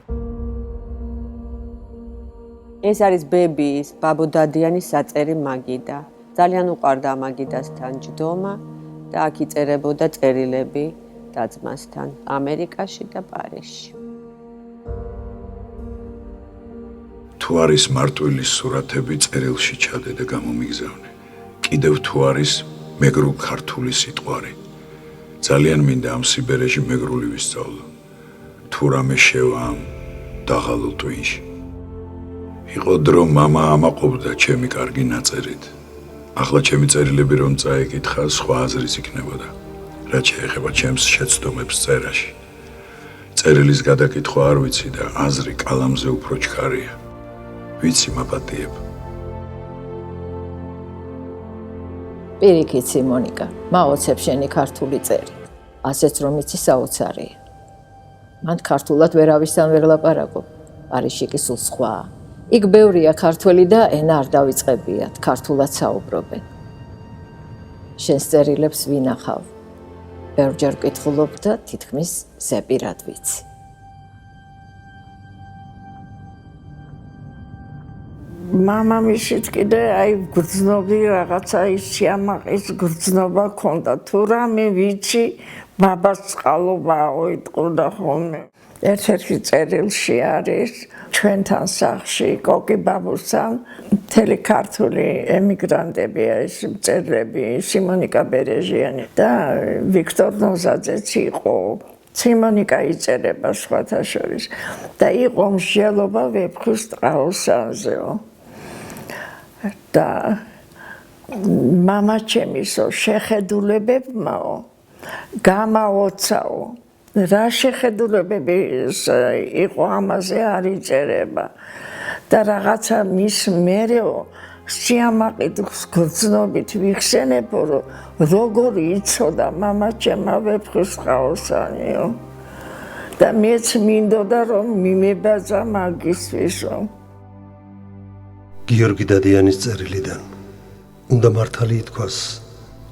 ეს არის ბებიის ბაბო დადიანის საწერი მაგიდა. ძალიან უყვარდა მაგიდასთან ჯდომა და აქ იწერებოდა წერილები და-ძმასთან ამერიკაში და პარიზში. თუ თუ არის მარტვილის სურათები წერილში ჩადე და გამომიგზავნე. კიდევ თუ არის მეგრულ ქართული სიტყვარი. ძალიან მინდა ამ სიბერეში მეგრული ვისწავლო. თუ რამე შევა ამ დაღალულ ტვინში. იყო დრო მამა ამაყობდა ჩემი კარგი ნაწერით. ახლა ჩემი წერილები რომ წაეკითხა, სხვა აზრიც იქნებოდა. რაც შეეხება ჩემს შეცდომებს წერაში. წერილის გადაკითხვა არ ვიცი და აზრი კალამზე უფრო ჩქარია. ვიცი მაპატიებ. პირიქით სიმონიკა, მაოცებ შენი ქართული წერი. ასეც რომ იცი საოცარია. მან ქართულად ვერავისთან ვერ ლაპარაკობ. პარიზში კი სულ სხვაა. იქ ბევრია ქართველი და ენა არ დავიწყებიათ, ქართულად საუბრობენ. შენს წერილებს ვინახავ. ბევრჯერ ვკითხულობ და თითქმის ზეპირად ვიცი. მამამისით კიდე აი გრძნობი რაღაცა ის სიამაყის გრძნობა ქონდა. თუ რამე ვიცი, ბაბას წყალობა აოიტყოდა ხოლმე. ერთ-ერთი წერილში არის ჩვენთან სახლში კოკი ბაბუსთან მთელი ქართული ემიგრანტებია ეს წერილები სიმონიკა ბერეჟიანი და ვიქტორ ნოზაძეც იყო. სიმონიკა იწერება სხვათა შორის და იყო მსჯელობა ვეფხვის ტყაოსანზეო. და მამა ჩემისო შეხედულებებმაო გამაოცაო რა შეხედულებები იყო ამაზე არ იწერება და რაღაცა მის მერეო სიამაყით გრძნობით ვიხსენებო რომ როგორი იცოდა მამა ჩემა ვეფხვის ტყაოსანიო და მეც მინდოდა რომ მიმებაძა მაგისთვისო. გიორგი დადიანის წერილიდან უნდა მართალი ითქვას,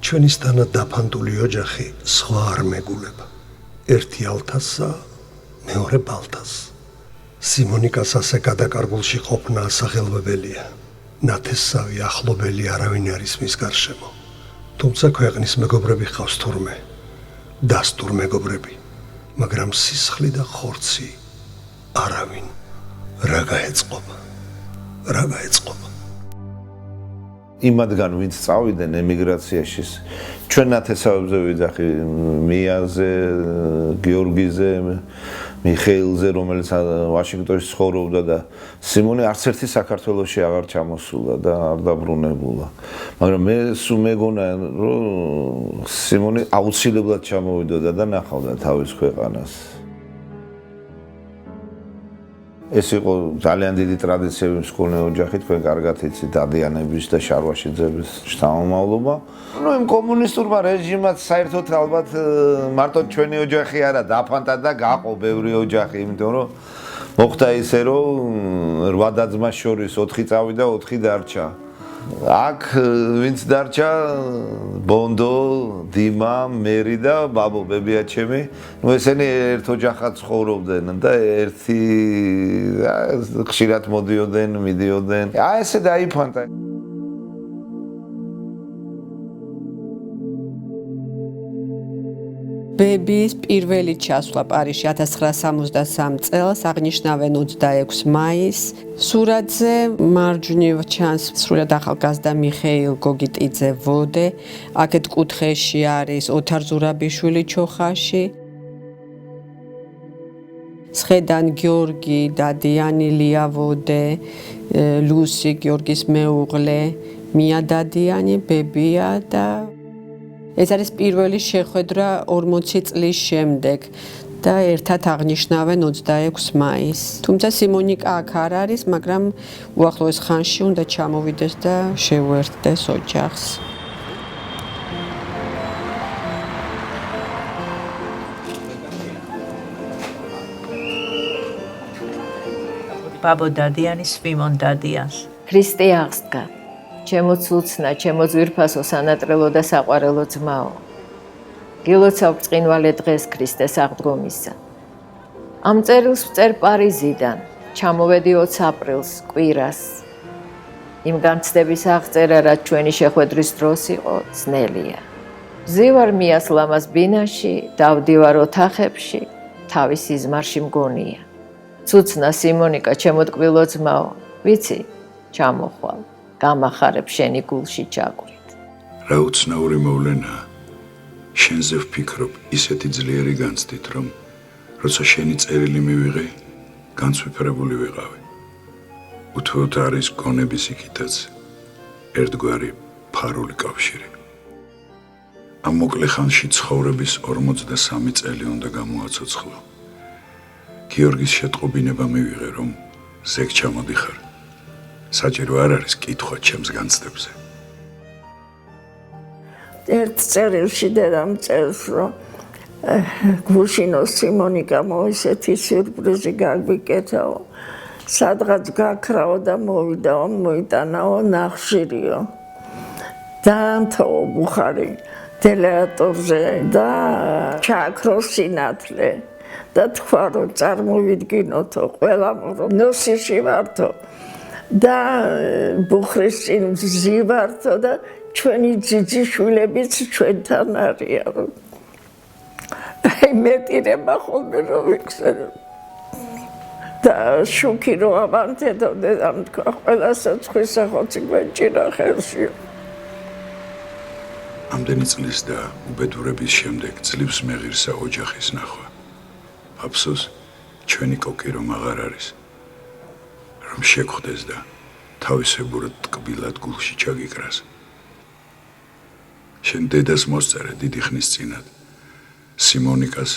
ჩვენისთანაც დაფანტული ოჯახი სხვა არ მეგულება. ერთი ალთასა, მეორე ბალთას. სიმონიკას ასე გადაკარგულში ყოფნა ასახელვებელია. ნათესავი ახლობელი არავინ არის მის გარშემო. თუმცა ქვეყნის მეგობრები ხავს თურმე, დასტურ მეგობრები, მაგრამ სისხლი და ხორცი არავინ. რა გაეწყობა? რა გაეწყობა? იმადგან ვინც წავიდნენ ემიგრაციაში, ჩვენ ნათესავებზე ვიძახი მიაზე, გიორგიზე, მიხეილზე, რომელიც ვაშინგტონში ცხოვრობდა და სიმონი არც ერთი საქართველოში აღარ ჩამოსულა და არ დაბრუნებულა. მაგრამ მე სულ მეგონა რომ სიმონი აუცილებლად ჩამოვიდოდა და ნახავდა თავის ქვეყანას. ეს იყო ძალიან დიდი ტრადიციები მსხურნე ოჯახი, თქვენ კარგად იცით დადიანების და შარვაშიძების შთამომავლობა. ნუ იმ კომუნისტურმა რეჟიმად საერთოდ ალბათ მარტო ჩვენი ოჯახი არა, დაფანტა და გაყო ბევრი ოჯახი, იმიტომ რომ მოხდა ისე რომ 8 და-ძმას შორის 4 წავიდა, 4 დარჩა. აქ ვინც დარჩა? ბონდო, დიმა, მერი და ბაბო, ბებია ჩემი. ნუ ესენი ერთ ოჯახად ცხოვრობდნენ და ერთი ხშირად მოდიოდნენ, მიდიოდნენ. ესე დაიფანტა. ბებიის პირველი ჩასვლა პარიზში 1963 წელს აღნიშნავენ 26 მაისს. სურათზე მარჯვნივ ჩანს სრულად ახალგაზრდა მიხეილ გოგიტიძე ვოდე. აქეთ კუთხეში არის ოთარ ზურაბიშვილი ჩოხაში. ცხედან გიორგი დადიანი, ლია ვოდე, ლუსი გიორგის მეუღლე, მია დადიანი, ბებია და ეს არის პირველი შეხვედრა 40 წლის შემდეგ და ერთად აღნიშნავენ 26 მაისს. თუმცა სიმონიკა აქ არ არის, მაგრამ უახლოეს ხანში უნდა ჩამოვიდეს და შეუერთდეს ოჯახს. ბაბო დადიანის ვიმონ დადიანს. ქრისტე აღსდგა. ჩემო ცუცნა, ჩემო ძვირფასო სანატრელო და საყვარელო ძმაო. გილოცავ ბრწყინვალე დღეს ქრისტეს აღდგომისა. ამ წერილს ვწერ პარიზიდან, ჩამოვედი 20 აპრილს, კვირას. იმ განცდების აღწერა, რაც ჩვენი შეხვედრის დროს იყო, ძნელია. ვზივარ მიას ლამას ბინაში, დავდივარ ოთახებში, თავის სიზმარში მგონია. ცუცნა სიმონიკა, ჩემო ტკბილო ძმაო, ვიცი, ჩამოხვალ, გამახარებ შენი გულში ჯაკვით. რა უცნაური მოვლენაა. შენზე ვფიქრობ, ისეთი ძლიერი განცდით, რომ როცა შენი წერილი მივიღე, განსვიფრებული ვიყავი. უთუოდ არის გონების იქითაც ერთგვარი ფარული კავშირი. ამ მოკლე ხანში ცხოვრების 43 წელი უნდა გამოაცოცხლო. გიორგის შეტყობინება მივიღე, რომ ზეგ ჩამოდიხარ. საჭირო არ არის კითხვა ჩემს განცდებზე. ერთ წერილში დედამ წერს, რომ გუშინო სიმონიკამო ისეთი სიურპრიზი გაგვიკეთაო. სადღაც გაქრაო და მოვიდაო, მოიტანაო ნახშირიო. დაამთოო ბუხარი დელეატორზე და ჩააქრო სინათლე და თქვა, რომ წარმოვიდგინოთო ყველამ, რომ ნოსიში ვართო და ბუხრის წინ ვზივართო და ჩვენი ძიძიშვილებიც ჩვენთან არიან. აი მეტირება ხოლმე რომ ვიქცერო. და შუქი რო ავანთედო დედამ თქვა, ყველასაც ხვისახოცი გვეჭირა ხელშიო. ამდენი წლის და უბედურების შემდეგ ძლივს მეღირსა ოჯახის ნახვა. აფსოს, ჩვენი კოკი რომ აღარ არის. რომ შეგვხვდეს და თავისებურად ტკბილად გულში ჩაგიკრას. შენ დედას მოსწერე დიდი ხნის წინად. სიმონიკას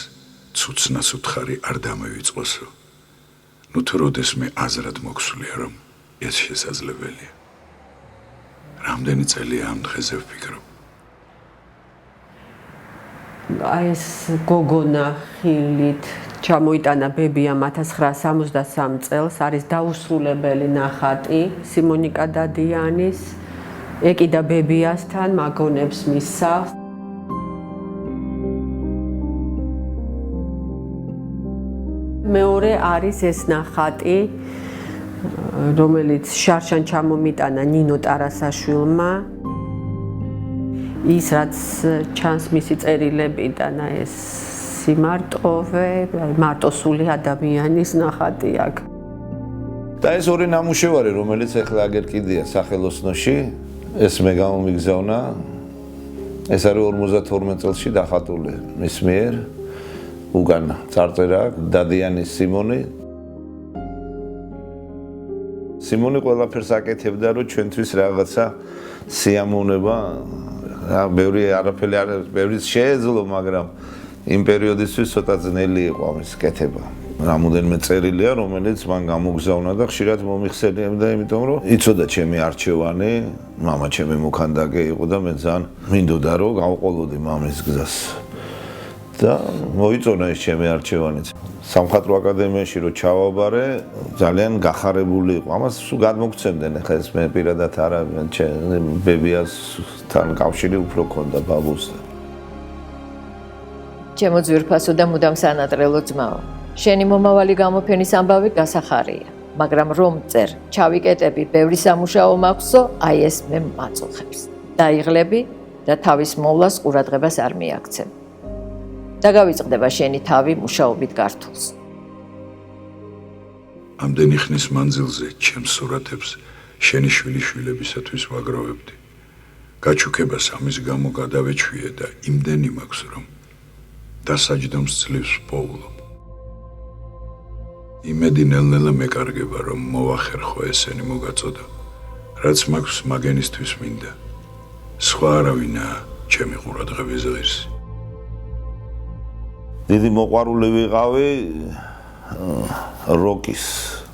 ცუცნას უთხარი არ დამევიწყოსო. ნუ თუ როდესმე აზრად მოგვსვლია, რომ ეს შესაძლებელია. რამდენი წელია ამ დღეზე ვფიქრობ. აი ეს გოგონა ხილით ჩამოიტანა ბებიამ 1963 წელს, არის დაუსრულებელი ნახატი სიმონიკა დადიანის, ეკიდა ბებიასთან, მაგონებს მისსავს. მეორე არის ეს ნახატი, რომელიც შარშან ჩამომიტანა ნინო ტარასაშვილმა. ის რაც ჩანს მისი წერილებიდან, ეს სიმარტოვე, მარტოსული ადამიანის ნახატი აქ. და ეს ორი ნამუშევარი, რომელიც ახლა აგერ კიდია სახელოსნოში, ეს მე გამომიგზავნა. ეს არის 52 წელსში დახატული მის მიერ. უკან წარწერა დადიანის სიმონი. სიმონი ყველაფერს აკეთებდა, რომ ჩვენთვის რაღაცა სიამოვნება, ბევრი არაფერი არ არის, ბევრი შეეძლო, მაგრამ იმ პერიოდისთვის ცოტა ძნელი იყო ამის კეთება. რამოდენიმე წერილია, რომელიც მან გამოგზავნა და ხშირად მომიხსენიებდა, იმიტომ რომ იცოდა ჩემი არჩევანი, მამა ჩემი მოქანდაკე იყო და მე ძალიან მინდოდა რომ გავყოლოდი მამის გზას. და მოიწონა ეს ჩემი არჩევანიც. სამხატვრო აკადემიაში რო ჩავაბარე, ძალიან გახარებული იყო. ამას სულ გადმოგცემდნენ, ახლა ეს მე პირადად არა, ბებიასთან კავშირი უფრო ქონდა ბაბუსთან. ჩემო ძვირფასო და მუდამ სანატრელო ძმაო, შენი მომავალი გამოფენის ამბავი გასახარია, მაგრამ რომ წერ, ჩავიკეტები, ბევრი სამუშაო მაქვსო, აი ეს მე მაწუხებს. დაიღლები და თავის მოვლას ყურადღებას არ მიაქცევ. და გავიწყდება შენი თავი მუშაობით გართულს. ამდენი ხნის მანძილზე ჩემს სურათებს შენი შვილიშვილებისათვის ვაგროვებდი. გაჩუქებას ამის გამო გადავეჩვიე და იმდენი მაქვს, რომ დასაჯდომს ძლივს პოულობ. იმედი ნელ-ნელა მეკარგება, რომ მოვახერხო ესენი მოგაწოდო, რაც მაქვს მაგენისთვის მინდა. სხვა არავინაა ჩემი ყურადღების ღირსი. დიდი მოყვარული ვიყავი როკის.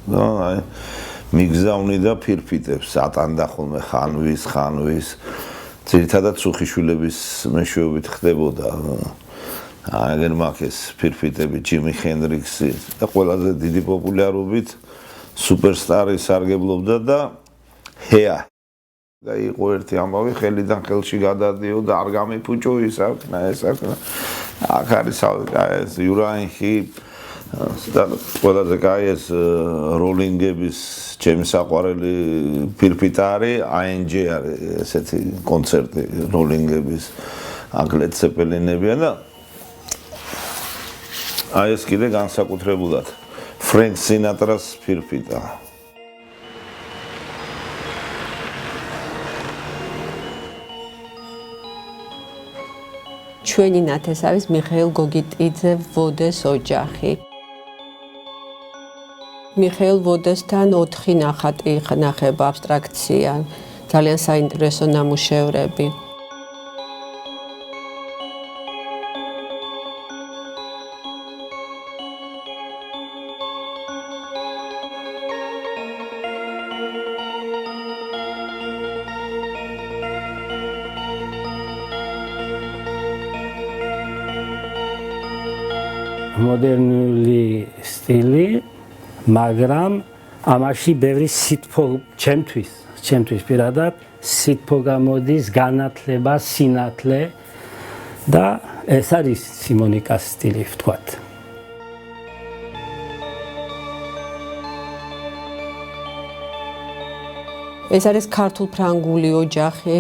აი მიგზავნი და ფირფიტებს ატანდა ხოლმე ხანვის. ძირითადად სუხიშვილების მეშვეობით ხდებოდა. აგერ მაქეს ფირფიტები ჯიმი ჰენდრიქსი და ყველაზე დიდი პოპულარობით სუპერსტარი სარგებლობდა და ჰეა. და იყო ერთი ამბავი, ხელიდან ხელში გადადიოდა, არ გამიფუჭო ის აქნა ეს აქნა. აქ არის ეს იურაინხი და ყველაზე კაი ეს როლინგების ჩემი საყვარელი ფირფიტა არის, ANG არის ესეთი კონცერტი როლინგების, აქ ლედ ცეპელინებია და აი ეს კიდე განსაკუთრებულად ფრენკ სინატრას ფირფიტა. ჩვენი ნათესავის მიხეილ გოგიტიძე ვოდეს ოჯახი. მიხეილ ვოდესთან 4 ნახატი ნახება აბსტრაქცია, ძალიან საინტერესო ნამუშევრები. მოდერნული სტილი, მაგრამ ამაში ბევრი სითბო ჩემთვის პირადად სითბო გამოდის, განათლება, სინათლე და ეს არის სიმონიკას სტილი, ვთქვათ. ეს არის ქართულ-ფრანგული ოჯახი,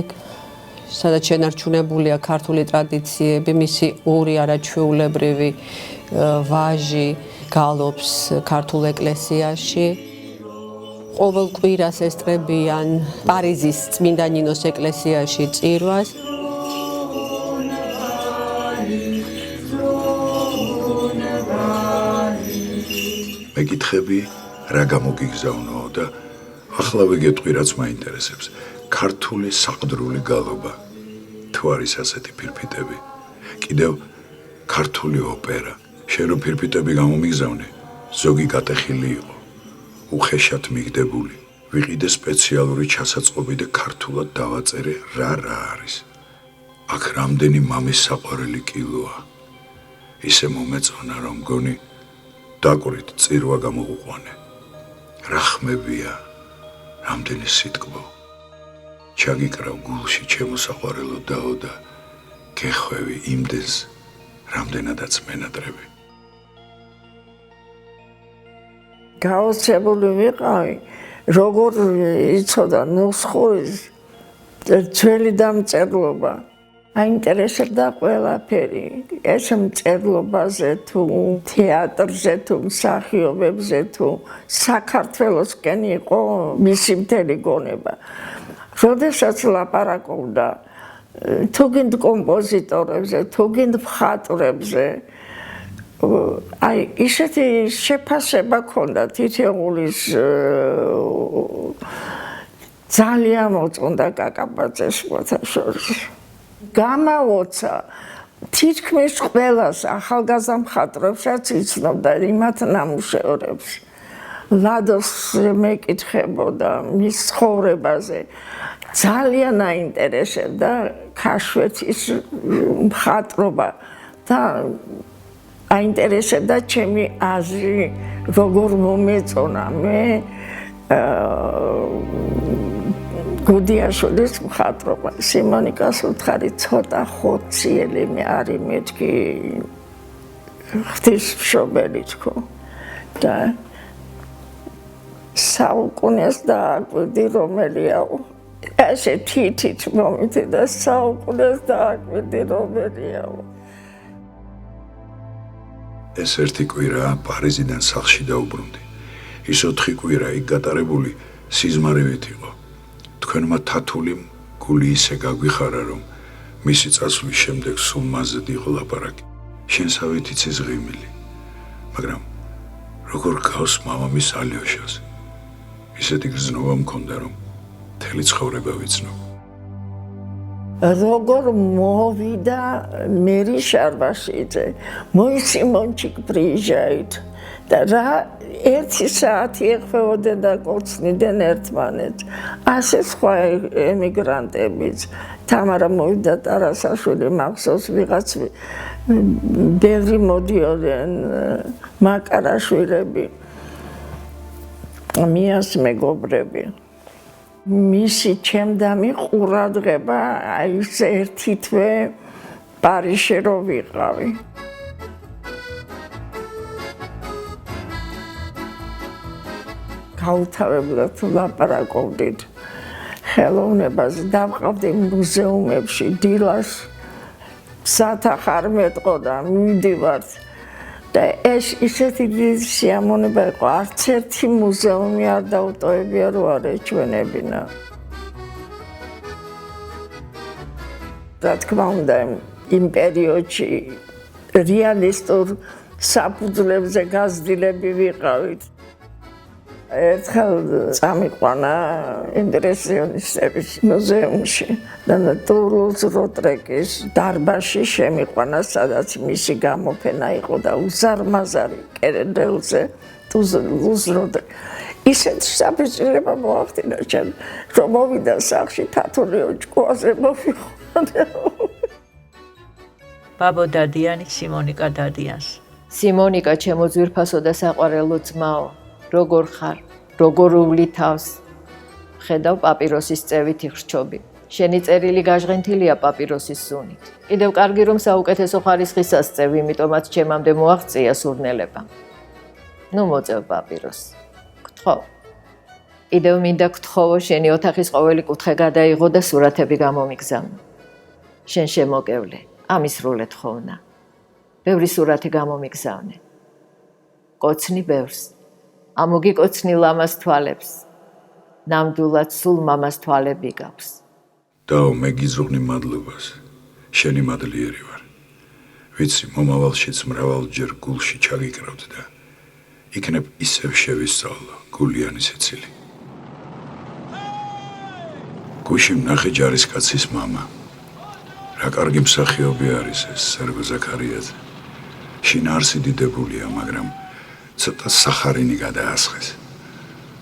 სადაც შენარჩუნებულია ქართული ტრადიციები, მისი 2 არაჩვეულებრივი ვაჟი გალობს ქართულ ეკლესიაში. ყოველ კვირას ესწრებიან პარიზის წმინდა ნინოს ეკლესიაში წირვას. მეკითხები რა გამოგიგზავნოო და ახლა ვიგეტყვი რაც მაინტერესებს. ქართული საყდრული გალობა. თუ არის ასეთი ფირფიტები. კიდევ ქართული ოპერა. შენ რო ფირფიტები გამომიგზავნე, ზოგი გატეხილი იყო. უხეშად მიგდებული. ვიყიდე სპეციალური ჩასაწყობი და ქართულად დავაწერე რა არის. აქ რამდენი მამის საყვარელი კილოა. ისე მომეწონა რომ გონი დაკვირით წირვა გამოგუყვანე. რა ხმებია, რამდენი სიტკბო. ჩაგიკრავ გულში ჩემო საყვარელო დაო და გეხვევი იმდენს, რამდენადაც მენატრები. გაოცებული ვიყავი, როგორ იცოდა ნუსხურის ძველი დამწერლობა. აინტერესებდა ყველაფერი. ეს მწერლობაზე თუ თეატრზე თუ მსახიობებზე თუ საქართველოსკენ იყო მისი მთელი გონება. როდესაც ლაპარაკობდა თუ გინდ კომპოზიტორებზე, თუ გინდ მხატვრებზე, აი ისეთი შეფასება ქონდა თითოეულის ძალიან მოწონდა კაკაბაძეს მოთაშორს. გამაოცა თითქმის ყველას ახალგაზრდა მხატვრებსაც იცნობდა იმათ ნამუშევრებს. ლადოს მეკითხებოდა მის ცხოვრებაზე. ძალიან აინტერესებდა ქაშვეთის მხატვრობა და აინტერესებდა ჩემი აზრი, როგორ მომეწონა მე გუდიაშვილის მხატვრობა. სიმონიკას უთხარი ცოტა ხორციელი მე არის მეთქი ღვთისმშობელი თქო და საუკუნეს დააკვირდი რომელიაო. ესე თითით მომიტი და საუკუნეს დააკვირდი რომელიაო. ეს ერთი კვირა პარიზიდან სახლში დაუბრუნდი. ის 4 კვირა იქ გატარებული სიზმარივით იყო. თქვენმა თათული გული ისე გაგვიხარა, რომ მისი წასვლის შემდეგ სულ მასზე იყო ლაპარაკი. შენსავით იცის ღიმილი. მაგრამ როგორ გავს მამამის ალიოშას. ისეთი გრძნობა მქონდა, რომ მთელი ცხოვრება ვიცნობ. როგორ მოვიდა მერი შარბაშიძე, мой Симончик приезжает. და რა 1 საათი ეხვეოდნენ და კოცნიდნენ ერთმანეთს. ასე სხვა ემიგრანტებიც. თამარა მოვიდა ტარასაშვილი მახსოვს ვიღაც ბევრი მოდიოდნენ მაკარაშვილები. მიას მეგობრები. მისი ჩემდამი ყურადღება აი ეს ერთი თვე პარიზში რო ვიყავი. გაუთავებლად ლაპარაკობდით ხელოვნებაზე, დავყავდი მუზეუმებში, დილას საათახარ მეტყო და მივდივართ და ეს ისეთი სიამონება იყო, არც ერთი მუზეუმი არ დაუტოვებია, რო არ ეჩვენებინა. რა თქმა უნდა, იმ პერიოდში რეალისტურ საფუძვლებზე გაზრდილები ვიყავით. ერთხელ წამიყვანა იმპრესიონისტების მუზეუმში და ტულუზ-ლოტრეკის დარბაზში შემიყვანა, სადაც მისი გამოფენა იყო და უზარმაზარი კერენდელზე ტულუზ-ლოტრეკი. ისეთ საფიჭრება მოახდინა ჩვენ, რომ მოვიდა სახლში თათული ოჭკუაზე მოვიხონდა. ბაბო დადიანი სიმონიკა დადიანს. სიმონიკა, ჩემო ძვირფასო და საყვარელო ძმაო, როგორ ხარ, როგორ უვლი თავს. ხედავ პაპიროსის წევით იხრჩობი. შენი წერილი გაჟღენთილია პაპიროსის სუნით. კიდევ კარგი რომ საუკეთესო ხარისხისას წევ, იმიტომაც ჩემამდე მოაღწია სურნელება. ნუ მოწევ პაპიროსს. გთხოვ. კიდევ მინდა გთხოვო, შენი ოთახის ყოველი კუთხე გადაიღო და სურათები გამომიგზავნო. შენ შემოგევლე, ამისრულეთ ხოვნა. ბევრი სურათი გამომიგზავნე. კოცნი ბევრს. ამოგიკოცნი ლამას თვალებს. ნამდვილად სულ მამას თვალები გაქვს. დაო, მე გიძღვნი მადლობას. შენი მადლიერი ვარ. ვიცი, მომავალშიც მრავალჯერ გულში ჩაგიკრავთ და იქნებ ისევ შევისწავლო გულიანი სიცილი. გუში ვნახე ჯარისკაცის მამა. რა კარგი მსახიობი არის ეს სერგო ზაქარიაძე. შინაარსი დიდებულია, მაგრამ ცოტა სახარინი გადაასხეს.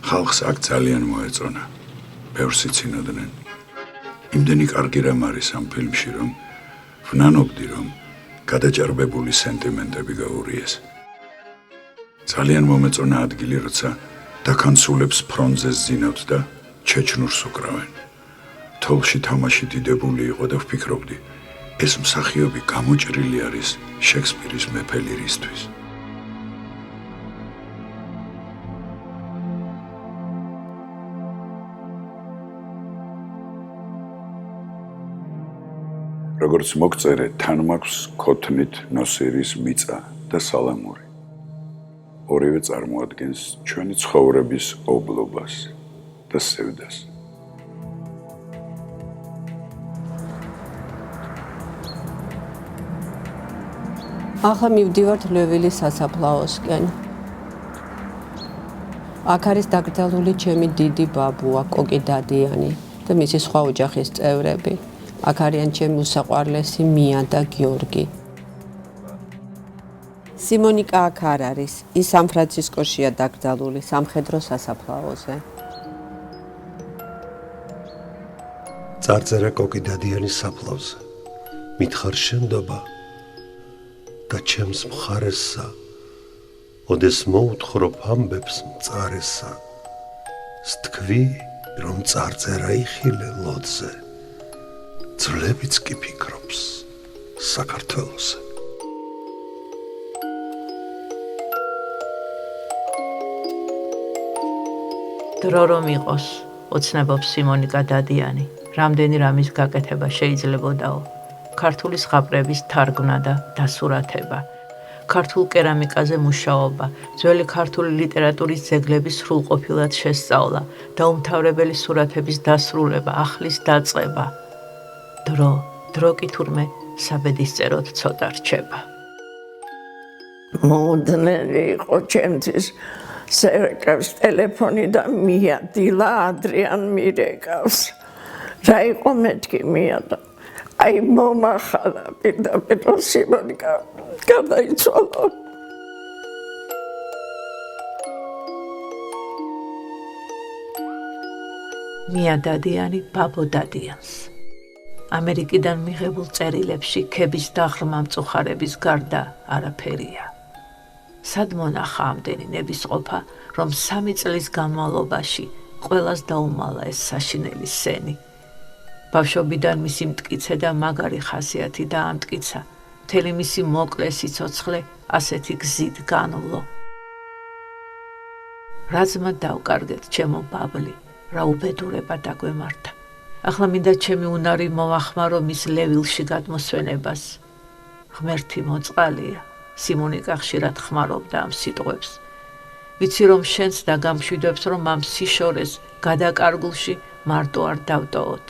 ხალხს აქ ძალიან მოეწონა. ბევრს იცინოდნენ. იმდენი კარგი რამ არის ამ ფილმში, რომ ვნანობდი, რომ გადაჭარბებული სენტიმენტები გაურიეს. ძალიან მომეწონა ადგილი, როცა დაქანცულებს ფრონტზე ზინავთ და ჩეჩნურს უკრავენ. თოლში თამაში დიდებული იყო და ვფიქრობდი, ეს მსახიობი გამოჭრილი არის შექსპირის მეფე ლირისთვის. როგორც მოგწერე, თან მაქვს ქოთნით ნოსირის მიწა და სალამური. ორივე წარმოადგენს ჩვენი ცხოვრების ობლობას და სევდას. ახლა მივდივართ ლევილის სასაფლაოსკენ. აქ არის დაკრძალული ჩემი დიდი ბაბუა, კოკი დადიანი და მისი სხვა ოჯახის წევრები. აქ არიან ჩემი უსაყვარლესი მია და გიორგი. სიმონიკა აქ არ არის. ის სან-ფრანცისკოშია დაკრძალული სამხედრო სასაფლაოზე. წარწერა კოკი დადიანის საფლავზე. მითხარ შენდობა და ჩემს მხარესსა, ოდეს მოუთხრობ ამბებს მწარესსა. სთქვი, რომ წარწერა იხილე ლოდზე. ძვლებიც კი ფიქრობს საქართველოზე. დრო რომ იყოს, ოცნებობს სიმონიკა დადიანი, რამდენი რამის გაკეთება შეიძლებოდაო. ქართული ზღაპრების თარგმნა და დასურათება, ქართულ კერამიკაზე მუშაობა, ძველი ქართული ლიტერატურის ძეგლების სრულყოფილად შესწავლა, დაუმთავრებელი სურათების დასრულება, ახლის დაწყება. დრო კი თურმე საბედისწეროდ ცოტა რჩება. მოდნელი იყო ჩემთვის სერეკავს ტელეფონი და მია დილა ადრიან მირეკავს. რა იყო მეთქი მია და აი მომახალა პირდაპირ სიმონიკა გარდაიცვალა. მია დადიანი ბაბო დადიანს. ამერიკიდან მიღებულ წერილებში ქების და ღრმა მწუხარების გარდა არაფერია. სად მონახა ამდენი ნებისყოფა, რომ 3 წლის განმავლობაში ყველას დაუმალა ეს საშინელი სენი. ბავშვობიდან მისი მტკიცე და მაგარი ხასიათი დაამტკიცა, მთელი მისი მოკლე სიცოცხლე ასეთი გზით განვლო. რაზმა დავკარგეთ ჩემო ბაბლი, რა უბედურება დაგვემართა. ახლა მინდა ჩემი უნარი მოვახმარო მის ლევილში გადმოსვენებას. ღმერთი მოწყალია, სიმონიკა ხშირად ხმარობდა ამ სიტყვებს. ვიცი რომ შენს და გამშვიდობს რომ ამ სიშორეს გადაკარგულში მარტო არ დავტოვოთ.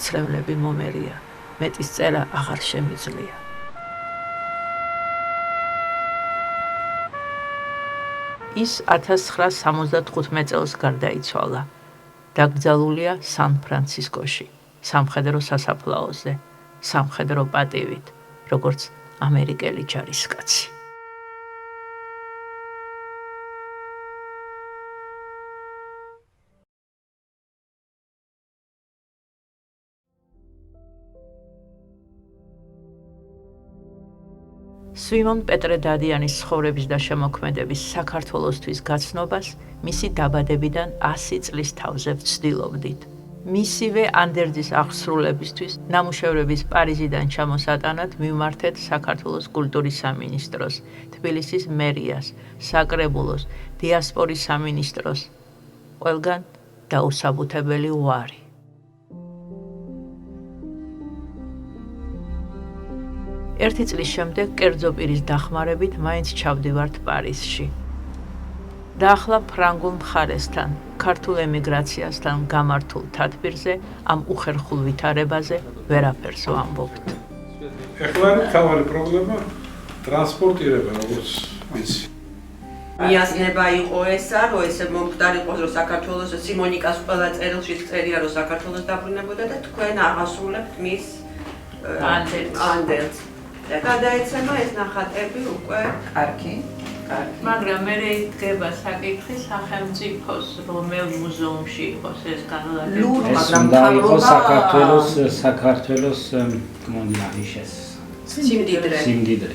ცრემლები მომერია, მეტის წერა აღარ შემიძლია. ის 1975 წელს გარდაიცვალა. დაკრძალულია სან-ფრანცისკოში, სამხედრო სასაფლაოზე, სამხედრო პატივით, როგორც ამერიკელი ჯარისკაცი. სვიმონ პეტრე დადიანის ცხოვრების და შემოქმედების საქართველოსთვის გაცნობას მისი დაბადებიდან 100 წლის თავზე ვცდილობდით. მისივე ანდერძის აღსრულებისთვის ნამუშევრების პარიზიდან ჩამოსატანად მივმართეთ საქართველოს კულტურის სამინისტროს, თბილისის მერიას, საკრებულოს, დიასპორის სამინისტროს. ყველგან დაუსაბუთებელი უარი. ერთი წლის შემდეგ კერძო პირის დახმარებით მაინც ჩავდივართ პარიზში. და ახლა ფრანგულ მხარესთან, ქართულ ემიგრაციასთან გამართულ თათბირზე, ამ უხერხულ ვითარებაზე ვერაფერს ვამბობთ. ეხლა თავარი პრობლემა ტრანსპორტირება, როგორც ვიცი. მიასნება იყო ესა, რომ ესე მომხდარ იყოს, რომ საქართველოს სიმონიკას ყველა წერილში წერია, რომ საქართველოს დაბრუნებოდა და თქვენ აღასრულებთ მის ანდელს. და გადაეცემა ეს ნახატები უკვე კარგი. მაგრამ მე იდგება საკითხი სახელმწიფოს რომელ მუზეუმში იყოს ეს განლაგებული. ეს უნდა იყოს საქართველოს მონიაიშეს. სიმდიდრე.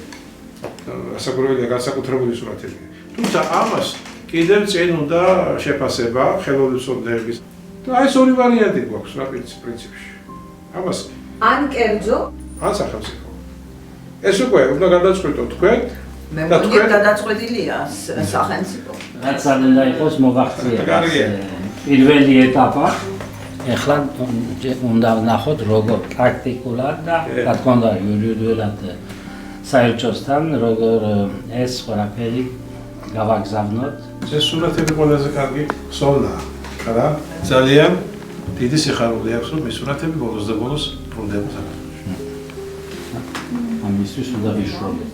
ასაკურველია განსაკუთრებული სურათები. თუმცა ამას კიდევ წინ უნდა შეფასება ხელოვნებების. და ეს ორი ვარიანტი გვაქვს რა პრინციპში. ამას ან კერძო, ან სახელმწიფო. ეს უკვე უნდა გადაწყვეტოთ თქვენ. მე მგონი გადაწყვეტილია სახელმწიფო. რაც არ უნდა იყოს მოგახციება. პირველი ეტაპა. ეხლა უნდა ვნახოთ როგორ პრაქტიკულად და რა თქმა უნდა იურიდიულად საერთოსთან როგორ ეს ყველაფერი გავაგზავნოთ. ეს სურათები ყველაზე კარგი სოლაა. არა? ძალიან დიდი სიხარული აქვს რომ ეს სურათები ბოლოს და ბოლოს ბრუნდება საქართველოში. ამისთვის უნდა ვიშრობთ.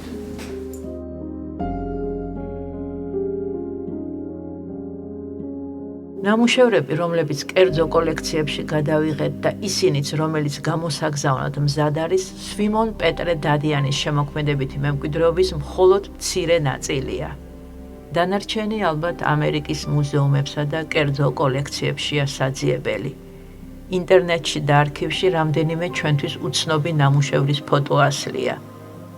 ნამუშევრები, რომლებიც კერძო კოლექციებში გადავიღეთ და ისინიც, რომელიც გამოსაგზავნად მზად არის, სვიმონ პეტრე დადიანის შემოქმედებითი მემკვიდრეობის მხოლოდ მცირე ნაწილია. დანარჩენი ალბათ ამერიკის მუზეუმებსა და კერძო კოლექციებშია საძიებელი. ინტერნეტში და არქივში რამდენიმე ჩვენთვის უცნობი ნამუშევრის ფოტო ასლია.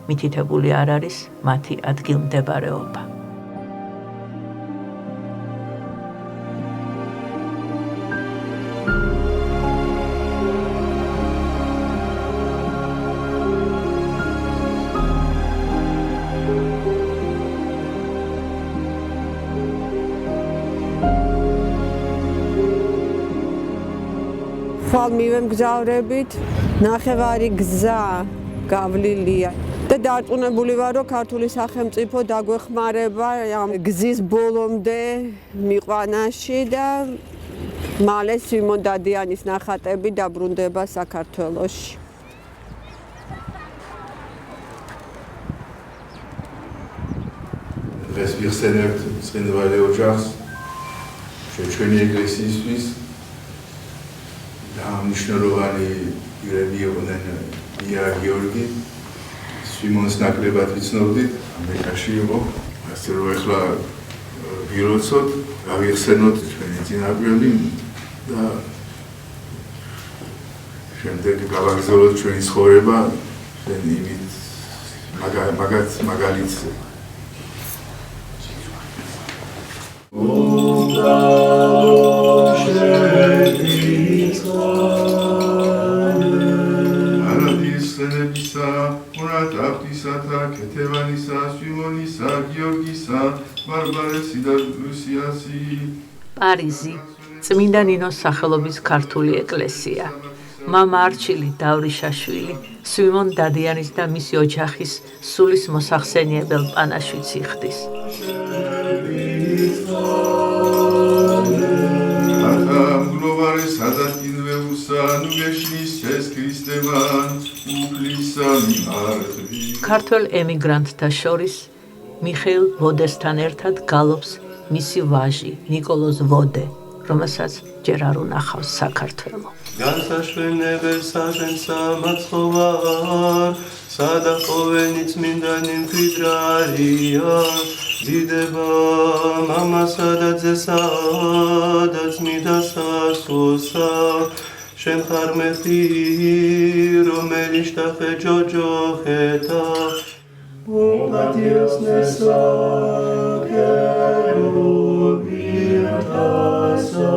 მითითებული არ არის მათი ადგილმდებარეობა. ხვალ მივემგზავრებით, ნახევარი გზა გავლილია და დარწმუნებული ვარ, რომ ქართული სახელმწიფო დაგვეხმარება ამ გზის ბოლომდე მიყვანაში და მალე სვიმონ დადიანის ნახატები დაბრუნდება საქართველოში. დღეს ვიხსენებთ ცხინვალე ოჯახს, ჩვენი ეკლესიისთვის და მნიშვნელოვანი პირები იყვნენ ია გიორგი, სვიმონს ნაკლებად ვიცნობდით, ამერიკაში იყო, ასე რომ ეხლა ვიროცოთ, გავიხსენოთ ჩვენი წინაპრები და შემდეგ გავაგზავნოთ ჩვენი ცხოვრება იმით მაგალითზე. ტაფტისათა, ქეთევანისა, სვიმონისა, გიორგისა, ბარბარესი და ლუსიასი. პარიზი, წმინდა ნინოს სახელობის ქართული ეკლესია. მამა არჩილი დავრიშაშვილი, სვიმონ დადიანის და მისი ოჯახის სულის მოსახსენიებელ პანაშვიდს იხდის. ატა მგლოვარე სადაც კიდვეუს ქართველ ემიგრანტთა შორის მიხეილ ვოდესთან ერთად გალობს მისი ვაჟი ნიკოლოზ ვოდე, რომელსაც ჯერ არ უნახავს საქართველო. განსაშვენებელ საშენსა მაცხოვარ, სადა ყოვენი წმინდანი მკვიდრია, დიდება მამასა და ძესა და წმიდა სასულსა, შენ ხარ მეხი, რომელიც შტახე ჯოჯოხეთა, Dios me saquero virtasa,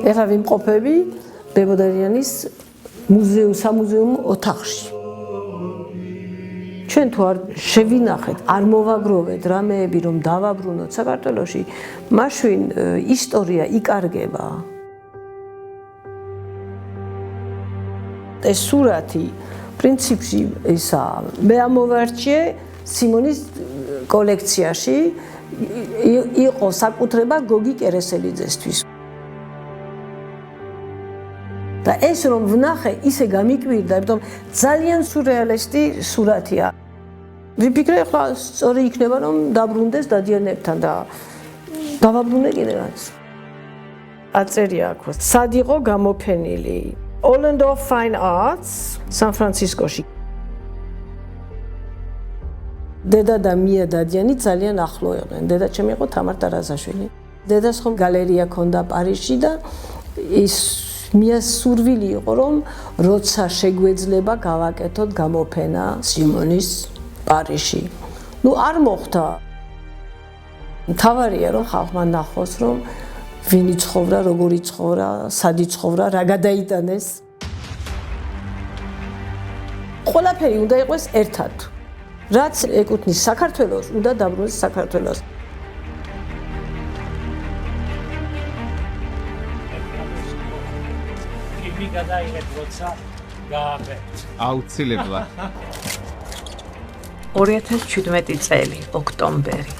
ეხლა ვიმყოფები ბებოდარიანის სამუზეუმ ოთახში. ჩვენ თუ არ შევინახეთ, არ მოვაგროვეთ რამეები, რომ დავაბრუნოთ საქართველოში, მაშინ ისტორია იკარგება. ეს სურათი პრინციპში ისა მე ამოვარჩიე სიმონის კოლექციაში იყო საკუთრება გოგი კერესელიძესთვის. და ეს რომ ვნახე, ისე გამიკვირდა, იმიტომ ძალიან სურეალისტი სურათია. ვიფიქრე, ხა სწორი იქნება, რომ დაბრუნდეს დადიანებთან და დავაბრუნე კიდევაც. აწერია აქვს, სად იყო გამოფენილი? Orlando Fine Arts, სან-ფრანცისკოში. დედა და მია დადიანი ძალიან ახლო იყვნენ. დედა ჩემი იყო თამარ ტარაზაშვილი. დედას ხომ გალერეა ჰქონდა პარიზში და ის მია სურვილი იყო, რომ როცა შეგვეძლება გავაკეთოთ გამოფენა სიმონის პარიზში. არ მოხდა. მთავარია, რომ ხალხმა ნახოს, რომ ვინ იცხოვრა, როგორ იცხოვრა, სად იცხოვრა, რა გადაიტანეს. ყველაფერი უნდა იყოს ერთად. რაც ეკუთვნის საქართველოს, უნდა დაბრუნდეს საქართველოს. იმი გადაიღეთ, როცა გააბერთ. აუცილებლად. 2017 წელი, ოქტომბერი.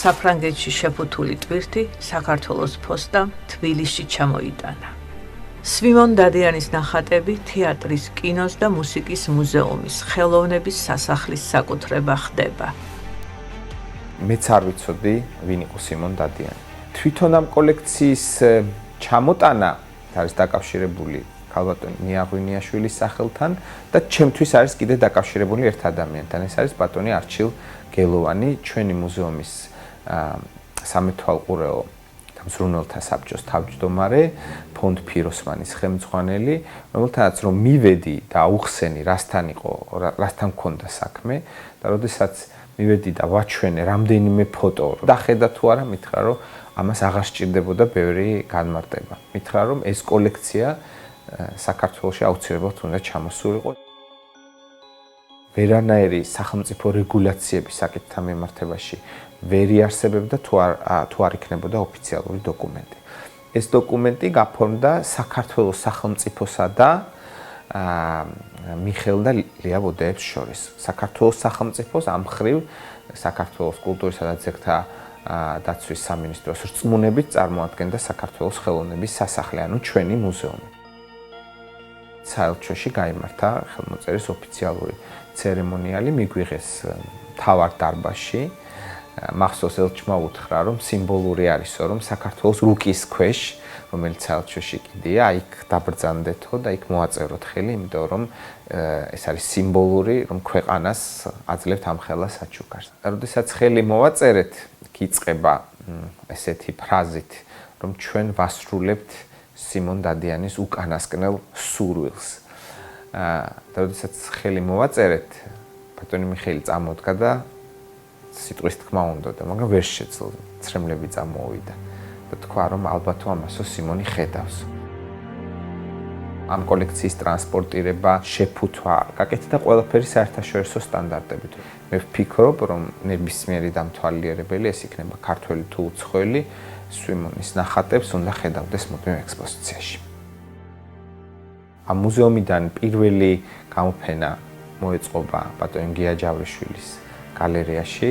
საფრანგეთში შეფუთული ტვირთი საქართველოს ფოსტამ თბილისში ჩამოიტანა. სვიმონ დადიანის ნახატები თეატრის, კინოს და მუსიკის მუზეუმის, ხელოვნების სასახლის საკუთრება ხდება. მეც არ ვიცოდი, ვინ იყო სვიმონ დადიანი. თვითონ ამ კოლექციის ჩამოტანა არის დაკავშირებული ქალბატონ მიაღვინიაშვილის სახელთან და ჩემთვის არის კიდე დაკავშირებული ერთ ადამიანთან. ეს არის ბატონი არჩილ გელოვანი, ჩვენი მუზეუმის სამეთვალყურეო და მზრუნველთა საბჭოს თავმჯდომარე, ფონდ ფიროსმანის ხელმძღვანელი, რომელთანაც რომ მივედი და აუხსენი რასთან იყო, რასთან მქონდა საქმე და როდესაც მივედი და ვაჩვენე რამდენიმე ფოტო და ხედა თუ არა, მითხრა რომ ამას აღარ სჭირდებოდა ბევრი განმარტება. მითხრა რომ ეს კოლექცია საქართველოში აუცილებლად უნდა ჩამოსულიყო. ვერანაირი სახელმწიფო რეგულაციების საკითხთან მიმართებაში ვერ იარსებებდა თუ არ იქნებოდა ოფიციალური დოკუმენტი. ეს დოკუმენტი გაფორმდა საქართველოს სახელმწიფოსა და მიხეილ და ლია ვოდეებს შორის. საქართველოს სახელმწიფოს ამ მხრივ საქართველოს კულტურისა და ძეგლთა დაცვის სამინისტროს რწმუნებით წარმოადგენდა საქართველოს ხელოვნების სასახლე, ანუ ჩვენი მუზეუმი. საელჩოში გაიმართა ხელმოწერის ოფიციალური ცერემონიალი, მიგვიღეს მთავარ დარბაზში. მახსოვს ელჩმა უთხრა, რომ სიმბოლური არისო, რომ საქართველოს რუკის ქვეშ, რომელიც საელჩოში კიდია, იქ დაბრძანდეთო და იქ მოაწეროთ ხელი, იმიტომ რომ ეს არის სიმბოლური, რომ ქვეყანას აძლევთ ამ ხელა საჩუქარს. როდესაც ხელი მოვაწერეთ, იწყება ესეთი ფრაზით, რომ ჩვენ ვასრულებთ სიმონ დადიანის უკანასკნელ სურვილს. და როდესაც ხელი მოვაწერეთ, ბატონი მიხეილი წამოდგა და სიტყვის თქმა უნდოდა, მაგრამ ვერ შეძლო, ცრემლები წამოვიდა და თქვა, რომ ალბათ ამასო სიმონი ხედავს. ამ კოლექციის ტრანსპორტირება, შეფუთვა, გაკეთდა ყველაფერი საერთაშორისო სტანდარტებით. მე ვფიქრობ, რომ ნებისმიერი დამთვალიერებელი, ეს იქნება ქართველი თუ უცხოელი, სვიმონის ნახატებს უნდა ხედავდეს მუდმივ ექსპოზიციაში. ამ მუზეუმიდან პირველი გამოფენა მოეწყობა ბატონ გია ჯავრიშვილის გალერეაში.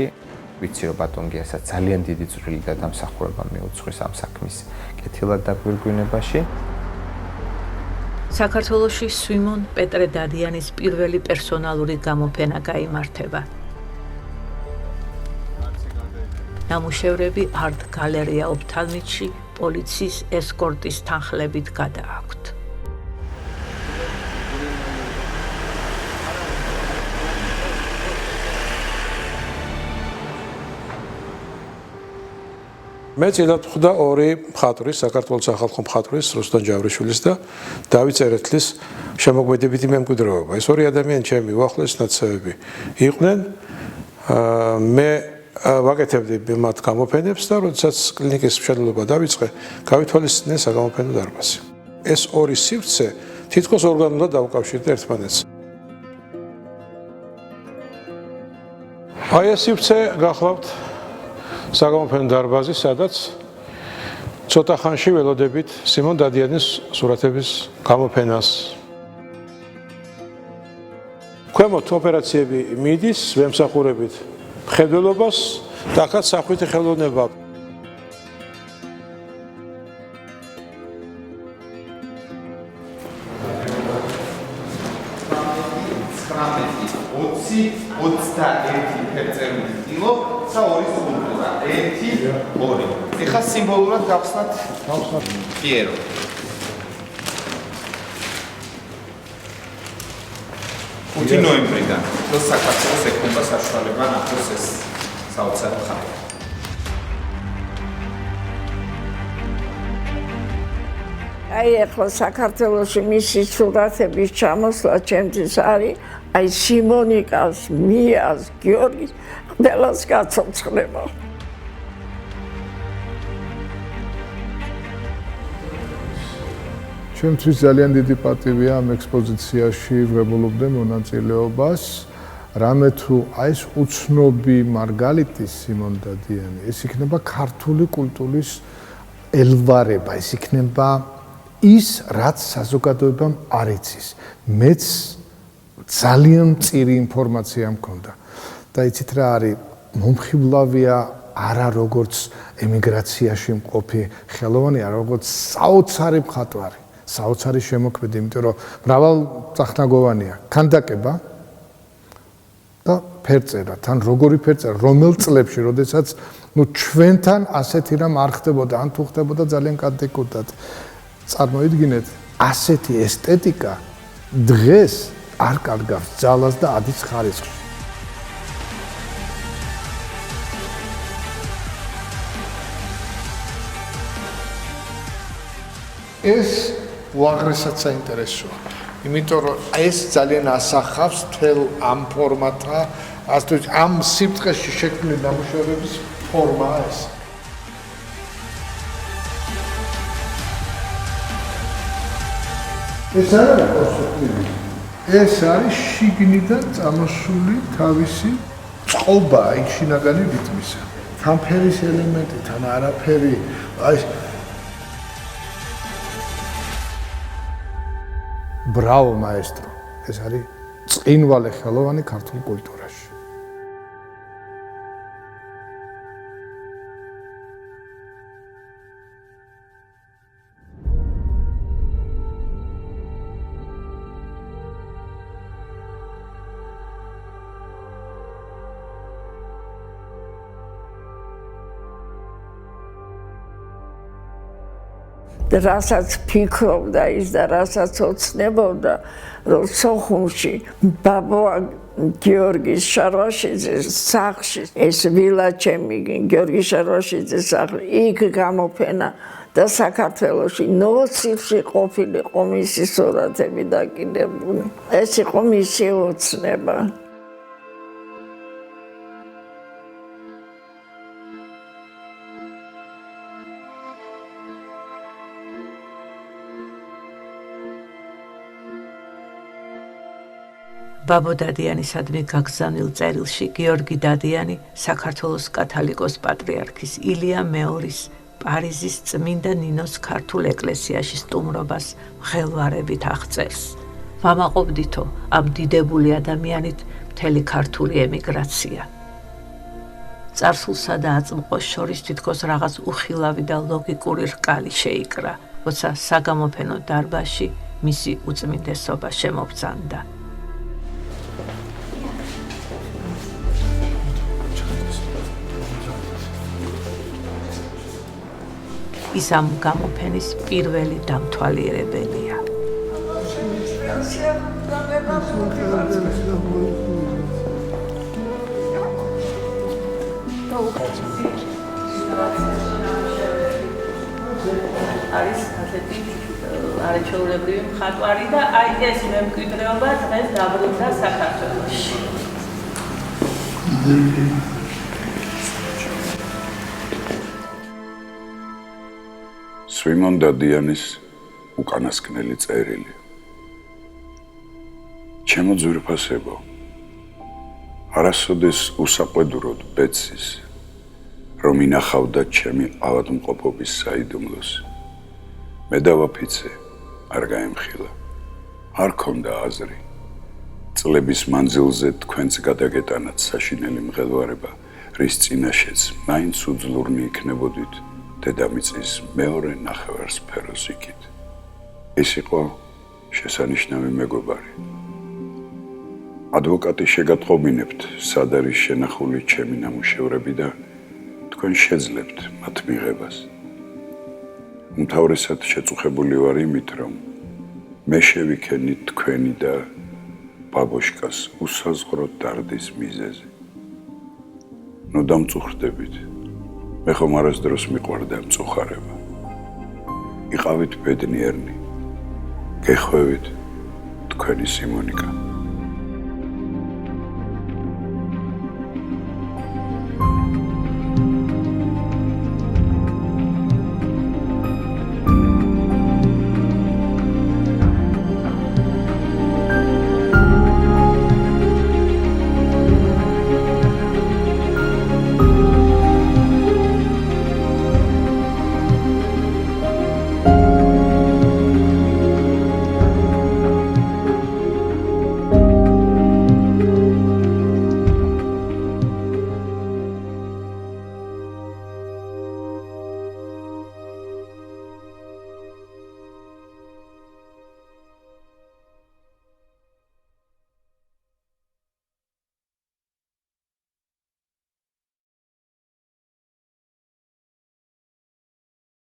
ვიცი რომ ბატონ გიასაც ძალიან დიდი წვლილი და დამსახურება მიუძღვის ამ საქმის კეთილად დაგვირგვინებაში. საქართველოში სვიმონ პეტრე დადიანის პირველი პერსონალური გამოფენა გაიმართება. ნამუშევრები არტ გალერეა ოფთალმიცში პოლიციის ესკორტის თანხლებით გადააქვთ. მე წილად ვხვდა ორი მხატვრის, საქართველოს სახალხო მხატვრის, რუსტან ჯავრიშვილის და დავით წერეთლის შემოქმედებითი მემკვიდრეობა. ეს ორი ადამიანი ჩემი უახლოესი ნაცავები იყვნენ. მე ვაკეთებდი მათ გამოფენებს და როდესაც კლინიკის მშენებლობა დაიწყე, გავითვალისწინე საგამოფენო დარბაზი. ეს ორი სივრცე თითქოს ორგან უნდა დაუკავშირდე ერთმანეთს. აი ეს სივრცე გახლავთ საგამოფენო დარბაზი, სადაც ცოტა ხანში ველოდებით სიმონ დადიანის სურათების გამოფენას. ქვემოთ ოპერაციები მიდის, ვემსახურებით მხედველობას და აქაც სახვითი ხელოვნება. ეხლა სიმბოლურად გავხსნათ პიერო. ხუთი ნოემბრიდან თოს საქართველოს ეკნება საშუალება ნახოს ეს საოცარი ხანი. აი ახლა საქართველოში მისი სურათების ჩამოსვლა ჩემთვის არის აი სიმონიკას, მიას, გიორგის ყველას გაცოცხლება. ჩემთვის ძალიან დიდი პატივია ამ ექსპოზიციაში ვღებულობდე მონაწილეობას. რამე თუ აი ეს უცნობი მარგალიტი სიმონ დადიანი, ეს იქნება ქართული კულტურის ელვარება, ეს იქნება ის, რაც საზოგადოებამ არ იცის. მეც ძალიან მწირი ინფორმაცია მქონდა. და იცით რა არის, მომხიბლავია არა როგორც ემიგრაციაში მყოფი ხელოვანი, არა როგორც საოცარი მხატვარი. საოცარი შემოქმედი, იმიტომ რომ მრავალწახნაგოვანია. ქანდაკება და ფერწერა, თან როგორი ფერწერა, რომელ წლებში, როდესაც ჩვენთან ასეთი რამ არ ხდებოდა, ან თუ ხდებოდა ძალიან კატეგორიულად. წარმოიდგინეთ, ასეთი ესთეტიკა დღეს არ კარგავს ძალას და ადის ხარისხს. ეს უაღრესად საინტერესოა. იმიტომ რომ ეს ძალიან ასახავს თელ ამ ფორმატა, ასე ამ სიბრტყეში შექმნილი ნამუშევრების ფორმაა ეს. ეს არის კონსტრუქტივი. ეს არის შიგნიდან წამოსული თავისი წყობა, იქ შინაგანი რიტმისა. თან ფერის ელემენტი, თან არაფერი, აი ბრავო მაესტრო, ეს არის წინვალე ხელოვანი ქართულ კულტურაში. რასაც ფიქრობდა ის და რასაც ოცნებობდა, რომ სოხუმში ბაბოა გიორგის შარვაშიძის სახლში, ეს ვილა ჩემი გიორგი შარვაშიძის სახლი, იქ გამოფენა და საქართველოში ნოვოცივში ყოფილიყო მისი სურათები დაკიდებული. ეს იყო მისი ოცნება. ბაბო დადიანისადმი გაგზავნილ წერილში გიორგი დადიანი საქართველოს კათალიკოს პატრიარქის ილია მეორის პარიზის წმინდა ნინოს ქართულ ეკლესიაში სტუმრობას მღელვარებით აღწერს. ვამაყობდითო ამ დიდებული ადამიანით მთელი ქართული ემიგრაცია. წარსულსა და აწმყოს შორის თითქოს რაღაც უხილავი და ლოგიკური რკალი შეიკრა, როცა საგამოფენო დარბაზში მისი უწმინდესობა შემობძანდა. ის ამ გამოფენის პირველი დამთვალიერებელია. არის ასეთი არაჩვეულებრივი მხატვარი და აი ეს მემკვიდრეობა დღეს დაბრუნდა საქართველოში. სვიმონ დადიანის უკანასკნელი წერილი. ჩემო ძვირფასებო, არასოდეს უსაყვედუროდ ბეცის, რომ ინახავდა ჩემი ავადმყოფობის საიდუმლოს. მე დავაფიცე, არ გაემხილა. არ ქონდა აზრი. წლების მანძილზე თქვენც გადაგეტანათ საშინელი მღელვარება, რის წინაშეც მაინც უძლურნი იქნებოდით დედამიწის მეორე ნახევარსფეროს იქით. ეს იყო შესანიშნავი მეგობარი. ადვოკატი შეგატყობინებთ, სად არის შენახული ჩემი ნამუშევრები და თქვენ შეძლებთ მათ მიღებას. უმთავრესად შეწუხებული ვარ იმით, რომ მე შევიქენი თქვენი და ბაბოშკას უსაზღრო დარდის მიზეზი. ნუ დამწუხრდებით. მე ხომ არასდროს მიყვარდა მწუხარება. იყავით ბედნიერნი. გეხვევით თქვენი სიმონიკა.